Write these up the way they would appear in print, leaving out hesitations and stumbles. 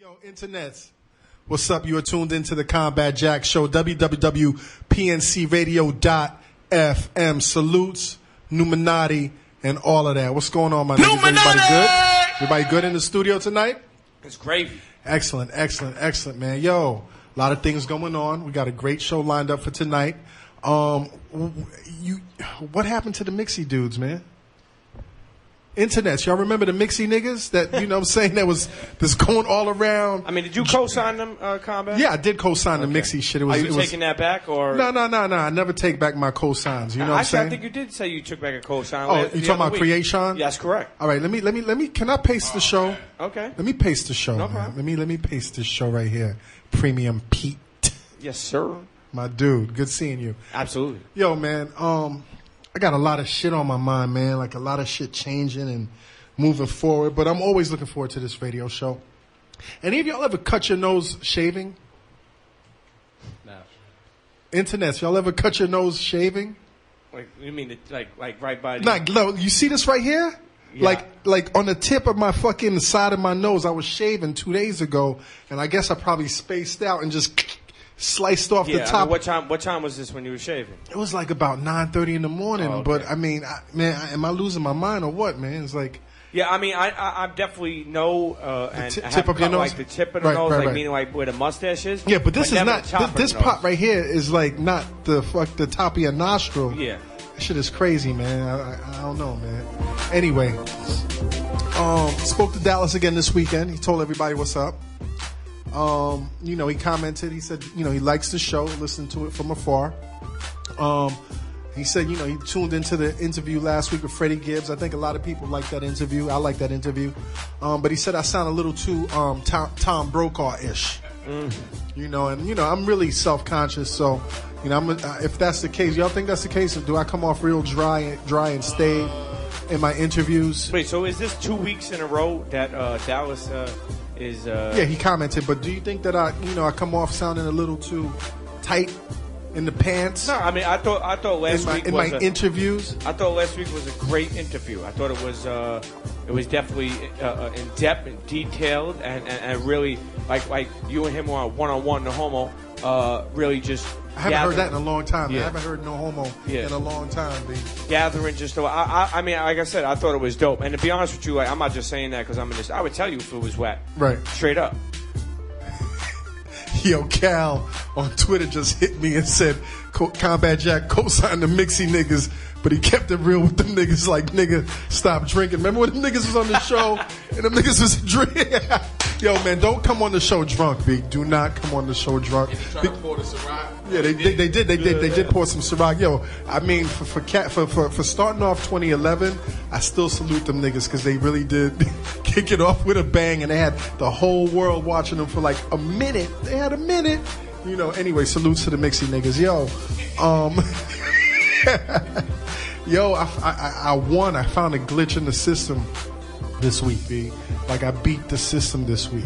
Yo, internets. What's up? You are tuned into the Combat Jack Show, www.pncradio.fm. Salutes, Numinati, and all of that. What's going on, my niggas? Everybody good? Everybody good in the studio tonight? It's gravy. Excellent, man. Yo, a lot of things going on. We got a great show lined up for tonight. What happened to the Mixie dudes, man? Internets, y'all remember the Mixie niggas that, you know what I'm saying, that was going all around? I mean, did you co-sign them, Combat? Yeah, I did co-sign the Mixie shit. Are you taking that back, or? No. I never take back my co-signs. You know what I'm saying? I think you did say you took back a co-sign. Oh, you talking about Creation? Yes, correct. All right, let me. Can I paste the show? Okay. Let me paste the show. No problem. Let me paste this show right here. Premium Pete. Yes, sir. My dude, good seeing you. Absolutely. Yo, man, I got a lot of shit on my mind, man. Like a lot of shit changing and moving forward. But I'm always looking forward to this radio show. Any of y'all ever cut your nose shaving? No. Internets, y'all ever cut your nose shaving? Like, you mean like right by the... Like, you see this right here? Yeah. Like on the tip of my fucking side of my nose, I was shaving 2 days ago, and I guess I probably spaced out and just sliced off the top. I mean, what time was this when you were shaving? It was like about 9:30 in the morning. Oh, okay. But I mean, am I losing my mind or what, man? It's like... Yeah, I mean, I definitely know, and I tip have of your cut, nose? like the tip of the nose, Right. meaning like where the mustache is. Yeah, but this is never not... the top of This the nose. part right here is like not the top of your nostril. Yeah. That shit is crazy, man. I don't know, man. Anyway, spoke to Dallas again this weekend. He told everybody what's up. You know, he commented. He said, you know, he likes the show, listened to it from afar. He said, you know, he tuned into the interview last week with Freddie Gibbs. I think a lot of people like that interview. I like that interview. But he said I sound a little too Tom Brokaw-ish. You know, and, you know, I'm really self-conscious. So, you know, if that's the case, y'all think that's the case? Or do I come off real dry and stay in my interviews? Wait, so is this 2 weeks in a row that Dallas is... Yeah, he commented. But do you think that I come off sounding a little too tight in the pants? No, I mean, I thought last week in my interviews. I thought last week was a great interview. I thought it was definitely in depth and detailed, and really like you and him were on one-on-one. No homo. Really just. I haven't heard that in a long time. Yeah. I haven't heard no homo in a long time, B. Gathering just. I mean, like I said, I thought it was dope. And to be honest with you, like, I'm not just saying that because I'm in this. I would tell you if it was wet. Right. Straight up. Yo, Cal on Twitter just hit me and said, Combat Jack co-signed the Mixie niggas, but he kept it real with them niggas like, nigga, stop drinking. Remember when them niggas was on the show and them niggas was drinking? Yo, man, don't come on the show drunk, B. Do not come on the show drunk. Yeah, they did pour some Ciroc. Yo, I mean, for starting off 2011, I still salute them niggas because they really did kick it off with a bang, and they had the whole world watching them for like a minute. They had a minute. You know, anyway, salutes to the Mixie niggas. Yo, I won. I found a glitch in the system this week, B. Like, I beat the system this week.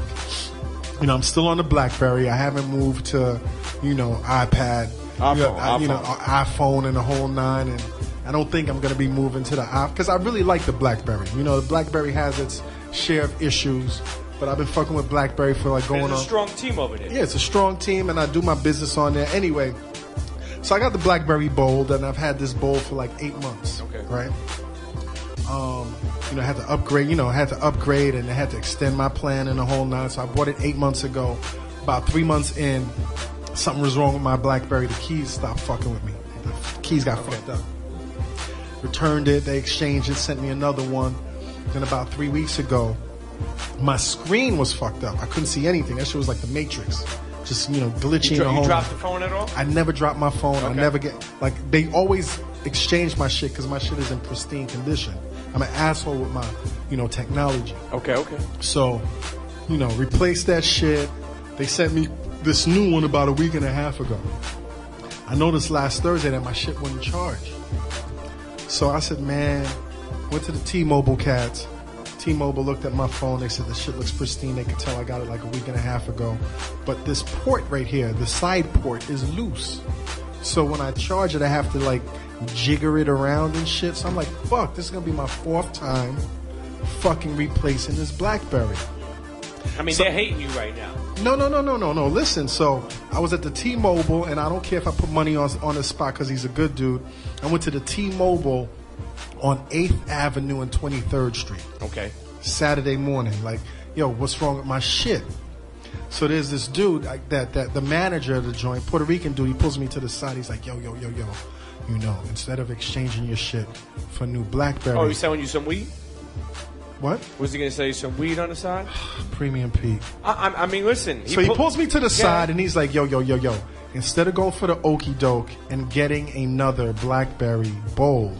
You know, I'm still on the BlackBerry. I haven't moved to, you know, iPad, iPhone and the whole nine. And I don't think I'm going to be moving to the iPhone because I really like the BlackBerry. You know, the BlackBerry has its share of issues, but I've been fucking with BlackBerry for like going on. It's a strong team over there. Yeah, it's a strong team, and I do my business on there. Anyway, so I got the BlackBerry Bold, and I've had this Bold for like 8 months. Okay. Right? You know, I had to upgrade, and I had to extend my plan and the whole nine. So I bought it 8 months ago. About 3 months in, something was wrong with my BlackBerry. The keys stopped fucking with me. The keys got fucked up. Returned it. They exchanged it, sent me another one. Then about 3 weeks ago, my screen was fucked up. I couldn't see anything. That shit was like the Matrix. Just, you know, glitching. You dropped the phone at all? I never dropped my phone. Okay. I never get, like, they always exchange my shit because my shit is in pristine condition. I'm an asshole with my, you know, technology. Okay. So, you know, replace that shit. They sent me this new one about a week and a half ago. I noticed last Thursday that my shit wouldn't charge. So I said, man, went to the T-Mobile cats. T-Mobile looked at my phone. They said the shit looks pristine. They could tell I got it like a week and a half ago. But this port right here, the side port, is loose. So when I charge it, I have to like jigger it around and shit. So I'm like, fuck, this is going to be my 4th time fucking replacing this BlackBerry. I mean, they're hating you right now. No. Listen, so I was at the T-Mobile, and I don't care if I put money on the spot because he's a good dude. I went to the T-Mobile on 8th Avenue and 23rd Street. Okay. Saturday morning. Like, yo, what's wrong with my shit? So there's this dude, like, that the manager of the joint, Puerto Rican dude, he pulls me to the side. He's like, yo. You know, instead of exchanging your shit for new BlackBerry. Oh, he's selling you some weed? What? Was he going to sell you some weed on the side? Premium Pete. I mean, listen. He pulls me to the side and he's like, yo. Instead of going for the okie doke and getting another BlackBerry Bold,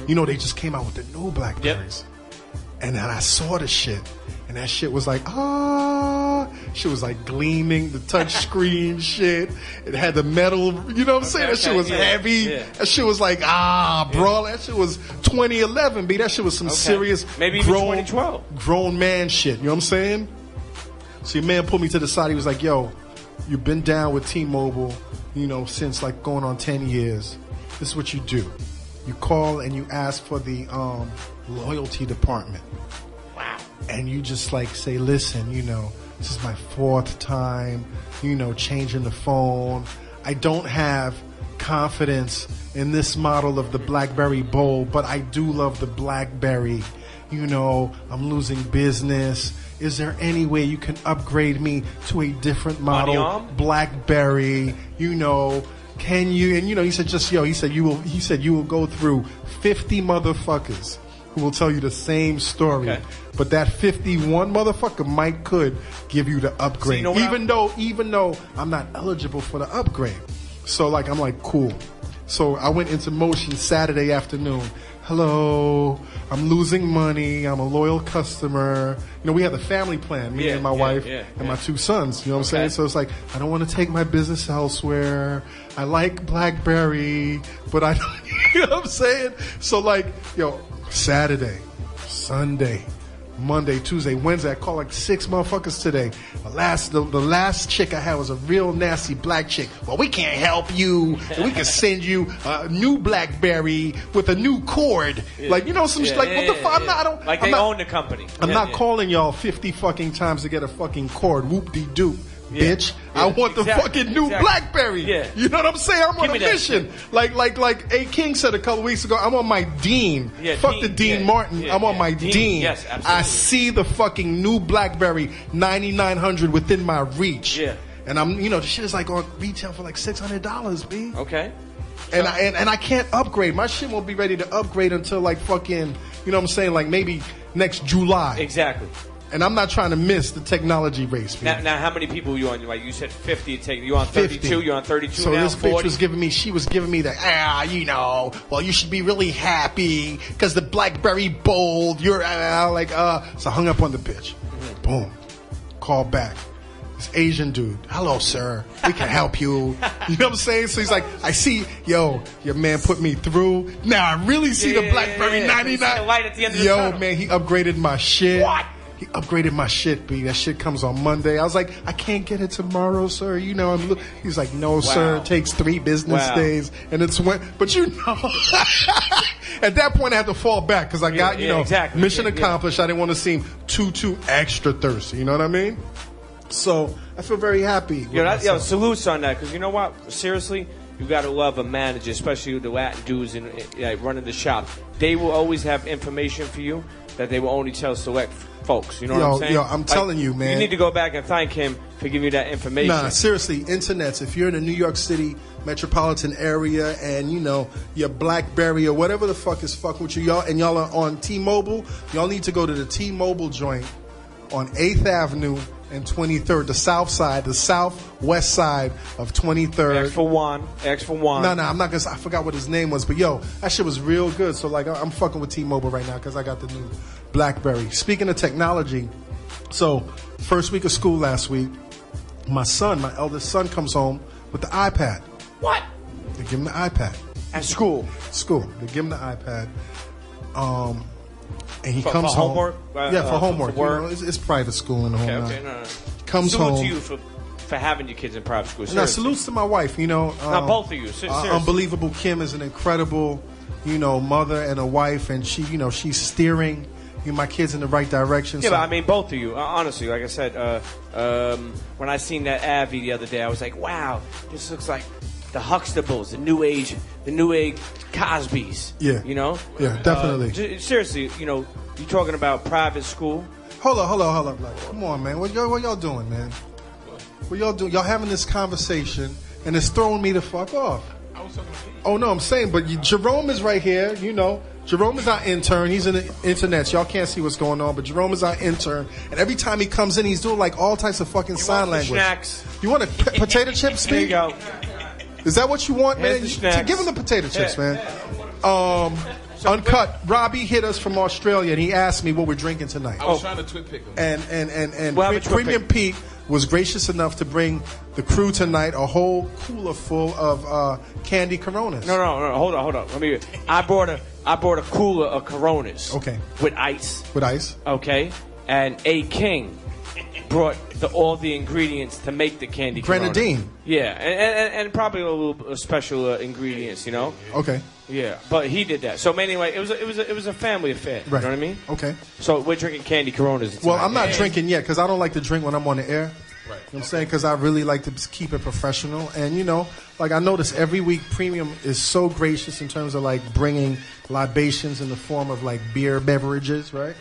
you know, they just came out with the new BlackBerries. Yep. And then I saw the shit. And that shit was like, shit was like gleaming, the touch screen shit. It had the metal, you know what I'm saying? That shit was heavy. Yeah. That shit was like, bro, that shit was 2011, B. That shit was some serious maybe even 2012. Grown man shit, you know what I'm saying? So your man pulled me to the side. He was like, yo, you've been down with T-Mobile, you know, since like going on 10 years. This is what you do. You call and you ask for the loyalty department. And you just like say, listen, you know, this is my 4th time, you know, changing the phone. I don't have confidence in this model of the BlackBerry Bold, but I do love the BlackBerry. You know, I'm losing business. Is there any way you can upgrade me to a different model BlackBerry? You know, can you? And you know, he said, he said you will go through 50 motherfuckers who will tell you the same story. Okay. But that 51 motherfucker could give you the upgrade. So even though I'm not eligible for the upgrade. So like I'm like, cool. So I went into motion Saturday afternoon. Hello, I'm losing money. I'm a loyal customer. You know, we have a family plan, me and my wife and my 2 sons. You know what I'm saying? So it's like, I don't want to take my business elsewhere. I like BlackBerry, but I don't, you know what I'm saying? So like, yo, Saturday, Sunday, Monday, Tuesday, Wednesday. I called like 6 motherfuckers today. The last chick I had was a real nasty black chick. Well, we can't help you. We can send you a new BlackBerry with a new cord. Like, you know, some shit. Like, what the fuck? They own the company. I'm not calling y'all 50 fucking times to get a fucking cord. Whoop-de-doop. Bitch, I want the fucking new BlackBerry. Yeah. You know what I'm saying? I'm on a mission. Like A. King said a couple weeks ago, I'm on my Dean. Fuck the Dean Martin. I'm on my Dean. Yes, absolutely. I see the fucking new BlackBerry 9900 within my reach. Yeah. And I'm, you know, the shit is like on retail for like $600, B. Okay. And I can't upgrade. My shit won't be ready to upgrade until like fucking, you know what I'm saying? Like maybe next July. Exactly. And I'm not trying to miss the technology race. Now, how many people are you on? Like you said, 50. You on 32? 50. You're on 32 so now? So this 40? Bitch she was giving me the, you know, well, you should be really happy because the BlackBerry Bold, so I hung up on the bitch. Mm-hmm. Boom. Call back. This Asian dude. Hello, sir. We can help you. You know what I'm saying? So he's like, I see, your man put me through. Now I really see the BlackBerry 99. The light at the end of the tunnel. Man, he upgraded my shit. What? He upgraded my shit, B. That shit comes on Monday. I was like, I can't get it tomorrow, sir. You know, he's like, no, sir. It takes 3 business days. And it's but you know, at that point I had to fall back because I got, mission accomplished. I didn't want to seem too extra thirsty. You know what I mean? So I feel very happy. Salutes on that because you know what? Seriously, you got to love a manager, especially the Latin dudes and running the shop. They will always have information for you that they will only tell select folks. You know what I'm saying? I'm telling you, man. You need to go back and thank him for giving you that information. Nah, seriously, internets. If you're in the New York City metropolitan area and, you know, your BlackBerry or whatever the fuck is fucking with you, y'all are on T-Mobile, y'all need to go to the T-Mobile joint on 8th Avenue and 23rd, the southwest side of 23rd. X for one. No, I'm not gonna. I forgot what his name was, but that shit was real good. So like, I'm fucking with T-Mobile right now because I got the new BlackBerry. Speaking of technology, so first week of school last week, my eldest son, comes home with the iPad. What? They give him the iPad at school. They give him the iPad. And he comes home. Homework? For homework. You know, it's private school and the whole Okay, no. Comes Salute home. to you for having your kids in private school. No, salutes to my wife. You know, both of you. Seriously. Unbelievable Kim is an incredible, mother and a wife, and she, she's steering, my kids in the right direction. Yeah, so. but I mean, both of you. Honestly, like I said, when I seen that Avi the other day, I was like, wow, this looks like the Huxtables, the new age Cosbys. Yeah. You know? Yeah, definitely. Seriously, you know, you talking about private school. Hold on. Like, come on, man. What y'all doing, man? What y'all doing? Y'all having this conversation, and it's throwing me the fuck off. Oh, no, I'm saying, but Jerome is right here, you know. Jerome is our intern. He's in the internet. Y'all can't see what's going on, but Jerome is our intern. And every time he comes in, he's doing like all types of fucking sign language. Snacks. You want a potato chip, Speed? Here you go. Is that what you want, Here's man? the snacks. Give him the potato chips, man. Uncut. Robbie hit us from Australia, and he asked me what we're drinking tonight. I was trying to twit pick him. And We'll have a twit Premium pick. Pete was gracious enough to bring the crew tonight a whole cooler full of candy Coronas. No. Hold on. I brought a cooler of Coronas. Okay. With ice. With ice. Okay. And A King brought all the ingredients to make the candy Corona. Grenadine. Yeah, and probably a little special ingredients, you know. Okay. Yeah, but he did that. So anyway, it was a family affair. Right. You know what I mean? Okay. So we're drinking candy Coronas. Well, tonight. I'm not drinking yet because I don't like to drink when I'm on the air. Right. You know what I'm saying? Because I really like to keep it professional. And, you know, like I notice every week Premium is so gracious in terms of like bringing libations in the form of like beer beverages, right?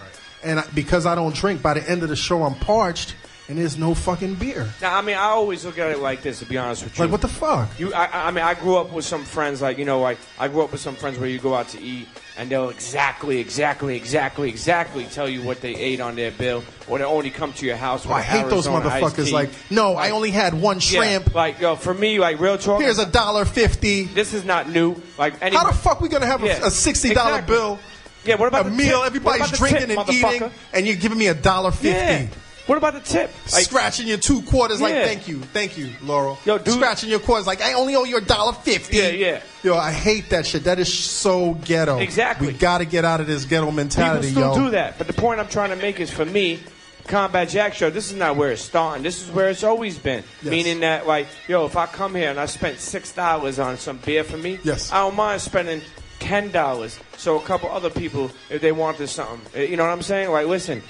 And because I don't drink, by the end of the show I'm parched and there's no fucking beer. Now, I mean, I always look at it like this, to be honest with you. Like, what the fuck? I mean, I grew up with some friends, like, you know, like, I grew up with some friends where you go out to eat, and they'll exactly tell you what they ate on their bill, or they'll only come to your house with I hate those Arizona iced motherfuckers. tea. Like, no, I only had one shrimp. Yeah, like, yo, for me, like, real talk. Here's $1.50. This is not new. Like, How the fuck we gonna have Yeah, a $60 exactly. bill? Yeah, what about A the meal, tip? everybody's What about the drinking tip, and eating, motherfucker? and you're giving me $1.50. Yeah. What about the tip? Like, Scratching your 2 quarters like, Yeah. thank you, Laurel. Yo, dude. Scratching your quarters like, I only owe you $1.50. Yeah. Yo, I hate that shit. That is so ghetto. Exactly. We gotta get out of this ghetto people mentality, still yo. do that. But the point I'm trying to make is, for me, Combat Jack Show, this is not where it's starting. This is where it's always been. Yes. Meaning that, like, yo, if I come here and I spent $6 on some beer for me, Yes. I don't mind spending $10. So a couple other people, if they wanted something, you know what I'm saying? Like, listen,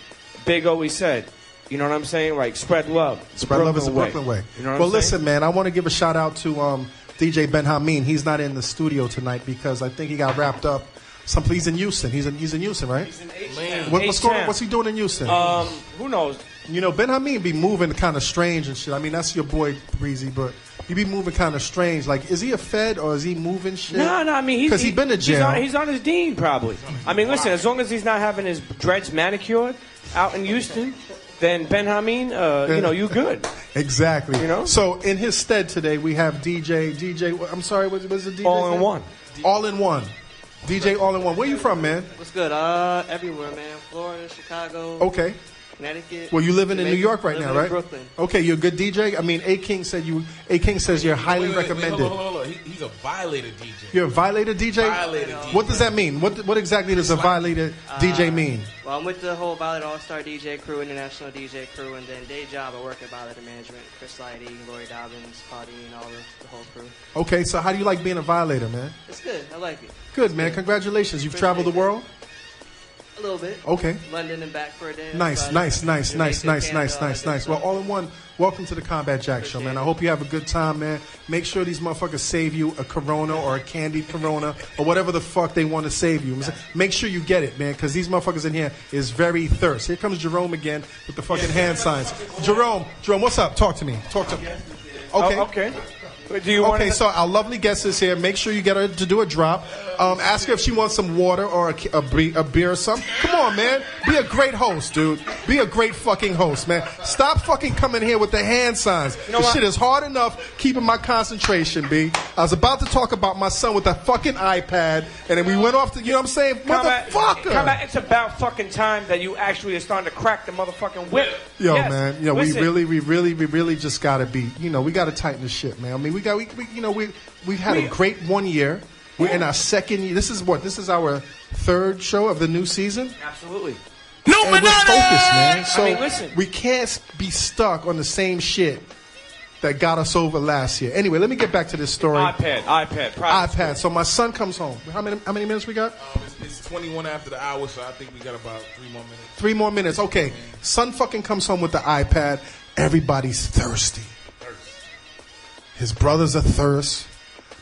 Big always said, you know what I'm saying? Like, spread love. Spread love is the Brooklyn way. You know what Well, I'm saying? listen, man, I want to give a shout out to DJ Ben Hameen. He's not in the studio tonight because I think he got wrapped up. He's in Houston. He's in Houston, right? He's in H-Town. What's going on? What's he doing in Houston? Who knows? You know, Ben Hameen be moving kind of strange and shit. I mean, that's your boy Breezy, but he be moving kind of strange. Like, is he a Fed or is he moving shit? No, I mean, because he's been to jail. He's on his dean, probably. I mean, listen, as long as he's not having his dreads manicured out in Houston, then Ben Hameen, you know, you good. Exactly. You know? So in his stead today, we have DJ. I'm sorry, what's the DJ? All in one. All in one. DJ All in One. Where you from, man? What's good? Everywhere, man. Florida, Chicago, Okay. Connecticut. Well, you living in New Jamaica, York right now, living in right? Brooklyn. Okay, you're a good DJ. I mean, A King says you're highly recommended. Hold on. He's a violator DJ. You're a violator DJ. Violator DJ. What does that mean? What exactly does a violator DJ mean? Well, I'm with the whole Violator All-Star DJ crew, International DJ crew, and then day job I work at Violator Management. Chris Lighty, Lori Dobbins, Claudine, all the whole crew. Okay, so how do you like being a violator, man? It's good. I like it. Good, man. Congratulations. You've traveled the world? A little bit. Okay. London and back for a day. Nice. Nice. Well, all in one, welcome to the Combat Jack Show, man. I hope you have a good time, man. Make sure these motherfuckers save you a Corona or a candied Corona or whatever the fuck they want to save you. Make sure you get it, man, because these motherfuckers in here is very thirst. Here comes Jerome again with the fucking hand signs. Jerome, what's up? Talk to me. Okay. Okay. Do you want Okay, so our lovely guest is here. Make sure you get her to do a drop. Ask her if she wants some water or a beer or something. Come on, man. Be a great host, dude. Be a great fucking host, man. Stop fucking coming here with the hand signs. You know This what? shit is hard enough keeping my concentration, B. I was about to talk about my son with that fucking iPad, and then we went off to, you know what I'm saying? Motherfucker. Combat, it's about fucking time that you actually are starting to crack the motherfucking whip. Yo, Yes. man, you know, Listen, we really just gotta be, you know, we gotta tighten this shit, man. I mean, we've had a great 1 year. We're in our second year. This is our third show of the new season. Absolutely. And we're focused, man. So I mean, listen. we can't be stuck on the same shit that got us over last year. Anyway, let me get back to this story. iPad. So my son comes home. How many minutes we got? It's 21 after the hour, so I think we got about 3 more minutes. 3 more minutes. Okay. Son fucking comes home with the iPad. Everybody's thirsty. His brothers are thirst.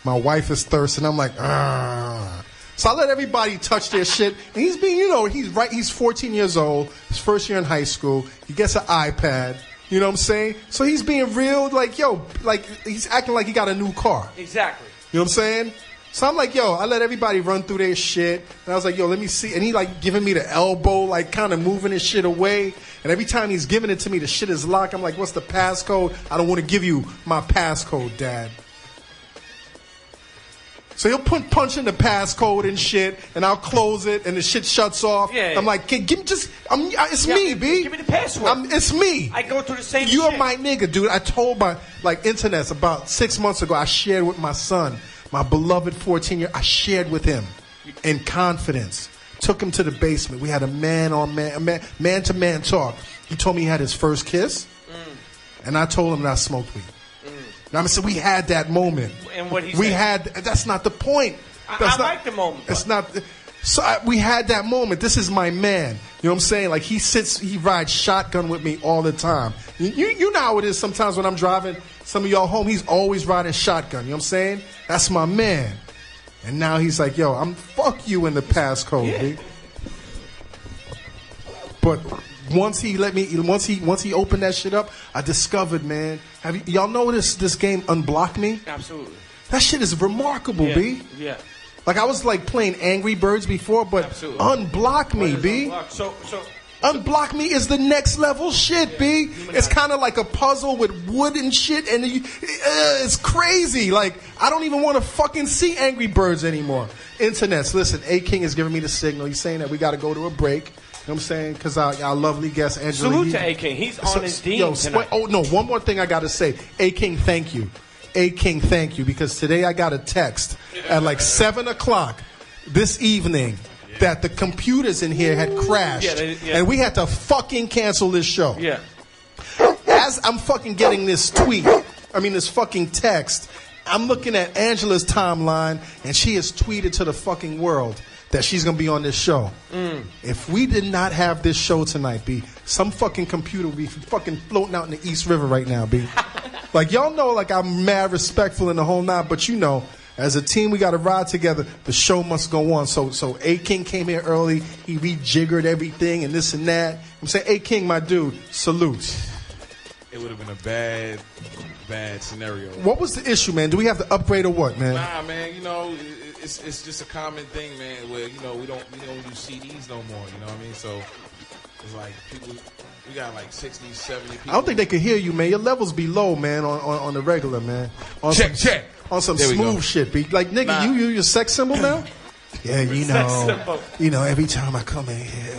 My wife is thirst, and I'm like, ah. So I let everybody touch their shit. And he's being, he's 14 years old. His first year in high school. He gets an iPad. You know what I'm saying? So he's being real, he's acting like he got a new car. Exactly. You know what I'm saying? So I'm like, I let everybody run through their shit. And I was like, let me see. And he giving me the elbow, kind of moving his shit away. And every time he's giving it to me, the shit is locked. I'm like, what's the passcode? I don't want to give you my passcode, Dad. So he'll punch in the passcode and shit, and I'll close it, and the shit shuts off. Yeah. I'm like, give me it's me, B. Give me the password. It's me. I go through the same You're shit. my nigga, dude. I told my, internets about 6 months ago, I shared with my son, my beloved 14-year, I shared with him in confidence. Took him to the basement. We had a man-to-man talk. He told me he had his first kiss, and I told him that I smoked weed. Now, so we had that moment. And what he said. That's not the point. I like the moment. It's not. So we had that moment. This is my man. You know what I'm saying? He rides shotgun with me all the time. You know how it is sometimes when I'm driving some of y'all home. He's always riding shotgun. You know what I'm saying? That's my man. And now he's like, I'm fuck you in the passcode, B. But once he opened that shit up, I discovered, man. Y'all know this game Unblock Me? Absolutely. That shit is remarkable, B. Yeah. I was playing Angry Birds before, but Absolutely. Unblock Me, B. Unblock Me is the next level shit, B. It's kind of like a puzzle with wood and shit, and it's crazy. I don't even want to fucking see Angry Birds anymore. Internets, listen, A-King is giving me the signal. He's saying that we got to go to a break. You know what I'm saying? Because our lovely guest, Angela. Salute to A-King. He's on his team tonight. Oh, no, one more thing I got to say. A-King, thank you. A-King, thank you. Because today I got a text at 7 o'clock this evening that the computers in here had crashed. And we had to fucking cancel this show. Yeah. As I'm fucking getting this this fucking text, I'm looking at Angela's timeline, and she has tweeted to the fucking world that she's going to be on this show. If we did not have this show tonight, B, some fucking computer would be fucking floating out in the East River right now, B. Y'all know, I'm mad respectful in the whole night, but as a team, we got to ride together. The show must go on. So A-King came here early. He rejiggered everything and this and that. I'm saying, A-King, my dude, salute. It would have been a bad scenario. What was the issue, man? Do we have to upgrade or what, man? Nah, man. It's just a common thing, man. Where we don't do CDs no more. You know what I mean? So it's people. We got 60, 70 people. I don't think they could hear you, man. Your levels be low, man, on the regular, man. Check. On some smooth shit, be nigga, nah. you your sex symbol now? Yeah, every time I come in here,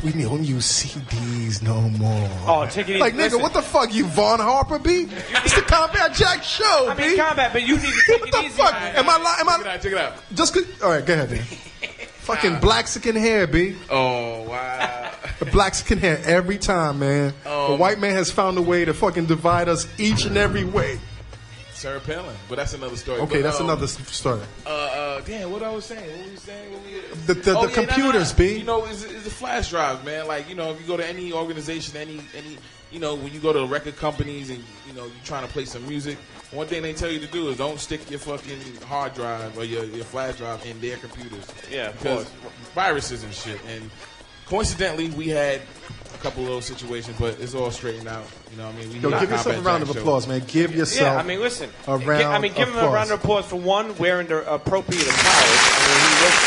we don't use CDs no more. Oh, take it easy. Nigga, Listen. What the fuck, you Von Harper, B? It's the Combat Jack show, B. Combat, but you need to take What it the easy. fuck? Man. Am I Check it out. Just all right, go ahead, man. Fucking Blaxican hair, B. Oh, wow. The Blaxican hair every time, man. The white man has found a way to fucking divide us each and every way. Sarah Palin, but that's another story. Okay, that's another story. Damn, what I was saying? What were you saying? The computers, B. It's the flash drives, man. If you go to any organization, any when you go to record companies and you're trying to play some music, one thing they tell you to do is don't stick your fucking hard drive or your flash drive in their computers. Yeah, of because course. viruses and shit. And coincidentally, we had a couple of those situations, but it's all straightened out. You know what I mean? Give yourself a round of applause, man. Give yourself. Yeah, listen. A round give him a round of applause for one, wearing the appropriate attire. He looks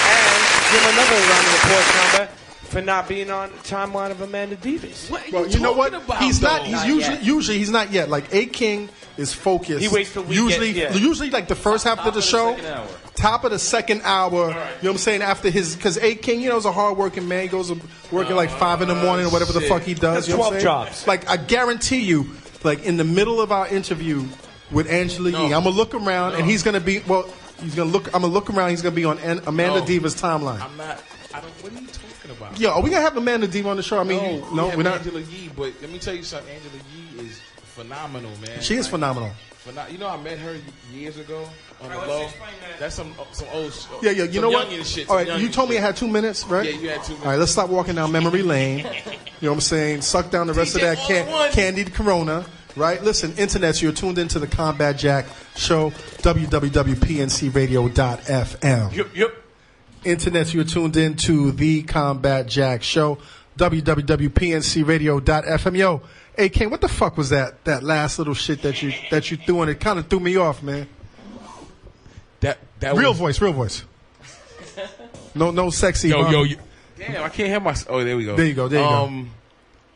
and give him another round of applause, Combat, for not being on the timeline of Amanda Davis. Well, you know what? He's not. He's Not usually he's not yet. A-King is focused. He waits till we usually the first half of the show. Top of the second hour, you know what I'm saying? After because A-King, is a hard-working man. He goes to work at 5 in the morning or whatever the fuck he does. That's You know what I'm 12 saying? jobs. I guarantee you, in the middle of our interview with Angela Yee, I'm gonna look around and he's gonna be. Well, he's gonna look. I'm gonna look around. He's gonna be on Amanda Diva's timeline. I'm not. I don't. What are you talking? talking about? Yo, are we gonna have Amanda Deeb on the show? I mean, No, we're not. Angela Yee, but let me tell you something. Angela Yee is phenomenal, man. She is phenomenal. You know, I met her years ago on the low. That's some old. Yeah. You know what? Shit, all right, you told me I had 2 minutes, right? Yeah, you had 2 minutes. All right, let's stop walking down memory lane. You know what I'm saying? Suck down the rest of that candied Corona. Right? Listen, internets, you're tuned into the Combat Jack show, www.pncradio.fm. Yep. Internets, you're tuned into the Combat Jack show, www.pncradio.fm. Yo, hey, King, what the fuck was that last little shit that you threw in? It kind of threw me off, man. That real voice. No sexy. Yo. Damn, I can't hear my. Oh, there we go. There you go.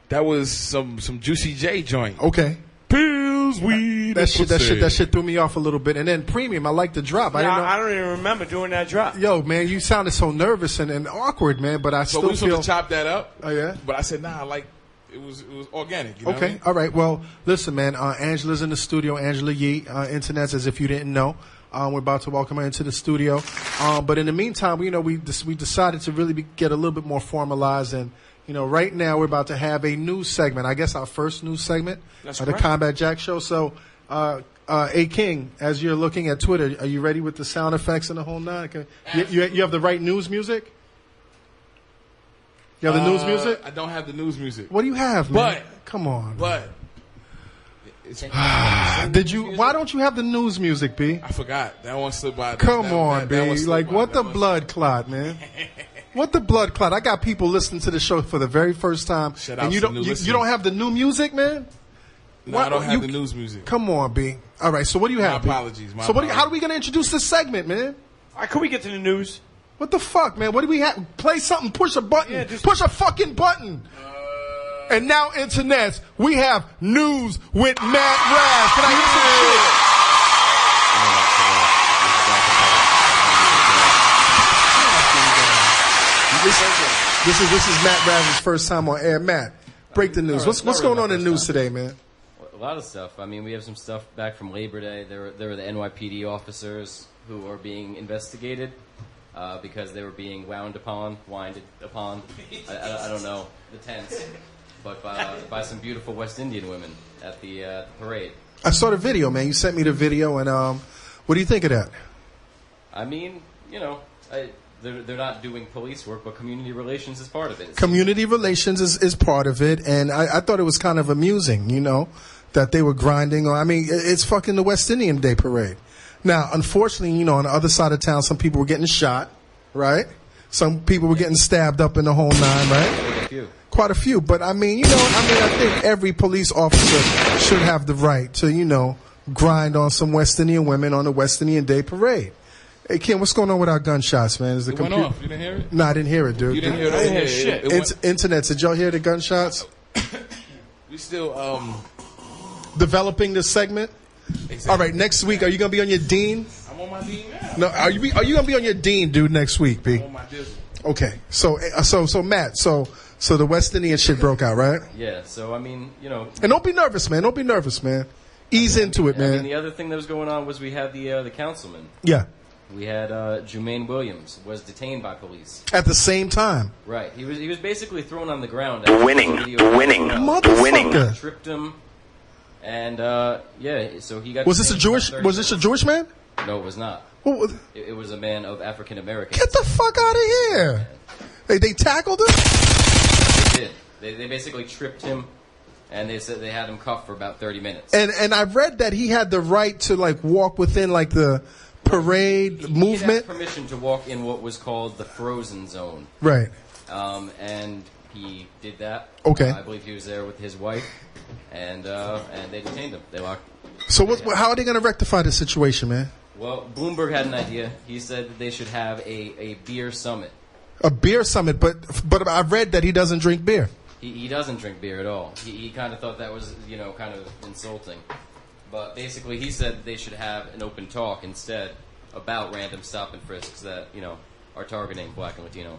That was some Juicy J joint. Okay. Pills, weed, that shit threw me off a little bit. And then Premium, I like the drop. I don't even remember doing that drop. Yo, man, you sounded so nervous and awkward, man. But I so still we feel. to chop that up. Oh yeah. But I said nah, like it was organic. You know okay. What I mean? All right. Well, listen, man. Angela's in the studio. Angela Yee, internets, as if you didn't know. We're about to welcome her into the studio. But in the meantime, we decided to really get a little bit more formalized. And, right now we're about to have a news segment. I guess our first news segment of the Combat Jack show. So, A King, as you're looking at Twitter, are you ready with the sound effects and the whole nine? Okay. You have the right news music? You have the news music? I don't have the news music. What do you have, man? But, come on. But. Why don't you have the news music, B? I forgot. That one slipped by. Come on, B. Like, what the blood clot, man? What the blood clot? I got people listening to the show for the very first time. And you don't have the new music, man? No, I don't have the news music. Come on, B. All right, so what do you have? My apologies. How are we going to introduce this segment, man? All right, can we get to the news? What the fuck, man? What do we have? Play something, push a button. Yeah, push a fucking button. And now, internets, we have news with Matt Raz. Can I hear some shit? This is Matt Raz's first time on air. Matt, break the news. What's going on in the news today, man? A lot of stuff. I mean, we have some stuff back from Labor Day. There were the NYPD officers who are being investigated because they were being winded upon. I don't know the tense. But by some beautiful West Indian women at the parade. I saw the video, man. You sent me the video, and what do you think of that? I mean, they're not doing police work, but community relations is part of it. Community relations is part of it, and I thought it was kind of amusing, that they were grinding. I mean, it's fucking the West Indian Day parade. Now, unfortunately, on the other side of town, some people were getting shot, right? Some people were getting stabbed up in the whole nine, right? Quite a few, but I mean, I think every police officer should have the right to, grind on some West Indian women on the West Indian Day parade. Hey, Ken, what's going on with our gunshots, man? Is the went off. You didn't hear it? No, I didn't hear it, dude. You didn't hear it? I didn't hear shit. Internet, did y'all hear the gunshots? We still developing this segment. Exactly. All right, next week, are you gonna be on your dean? I'm on my dean now. No, are you gonna be on your dean, dude, next week, B? I'm on my dizzle. Okay, so Matt, so the West Indian shit broke out, right? Yeah. So I mean, And don't be nervous, man. Don't be nervous, man. Ease into it, man. I mean, the other thing that was going on was we had the councilman. Yeah. We had Jumaine Williams was detained by police at the same time. Right. He was basically thrown on the ground. Winning. Motherfucker. Tripped him, and so he got. Was this a Jewish man? No, it was not. It was a man of African American. Get the fuck out of here! They tackled him. They did. They basically tripped him, and they said they had him cuffed for about 30 minutes. And I read that he had the right to walk within the parade movement. He had permission to walk in what was called the frozen zone. Right. And he did that. Okay. I believe he was there with his wife, and they detained him. They locked. So how are they going to rectify the situation, man? Well, Bloomberg had an idea. He said that they should have a beer summit. A beer summit, but I've read that he doesn't drink beer. He doesn't drink beer at all. He kind of thought that was kind of insulting. But basically, he said they should have an open talk instead about random stop and frisks that are targeting Black and Latino.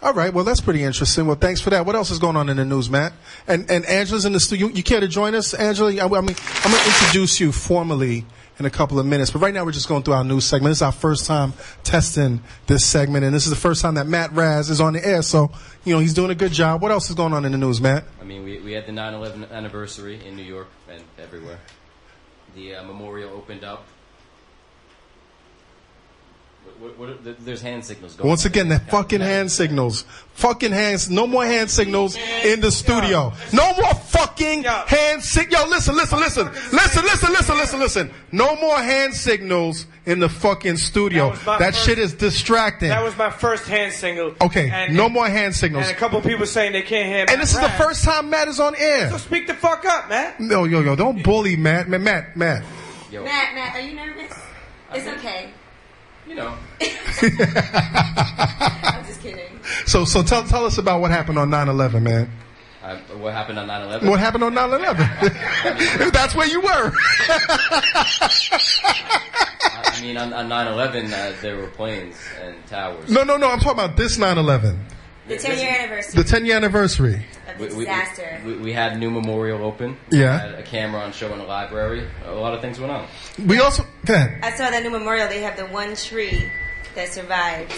All right, well, that's pretty interesting. Well, thanks for that. What else is going on in the news, Matt? And Angela's in the studio. You care to join us, Angela? I mean, I'm going to introduce you formally in a couple of minutes. But right now we're just going through our news segment. This is our first time testing this segment, and this is the first time that Matt Raz is on the air. So, he's doing a good job. What else is going on in the news, Matt? I mean, we had the 9/11 anniversary in New York and everywhere. The memorial opened up. There's hand signals going Once on. again, that fucking hand signals. Fucking hands. No more hand signals in the studio. No more fucking hand signals. Yo, listen. No more hand signals in the fucking studio. That shit is distracting. That was my first hand signal. Okay, no more hand signals. And a couple people saying they can't hear me. And this is the first time Matt is on air. So speak the fuck up, Matt. No, don't bully Matt. Matt. Yo. Matt, are you nervous? It's okay. I'm just kidding. So tell us about what happened on 9/11, man. What happened on 9/11? What happened on 9/11? That's where you were. I mean, on 9/11, there were planes and towers. No. I'm talking about this 9/11. The 10-year anniversary. The 10-year anniversary. Of the disaster. We had a new memorial open. Yeah. We had a camera on show in the library. A lot of things went on. We also... Go ahead. I saw that new memorial. They have the one tree that survived,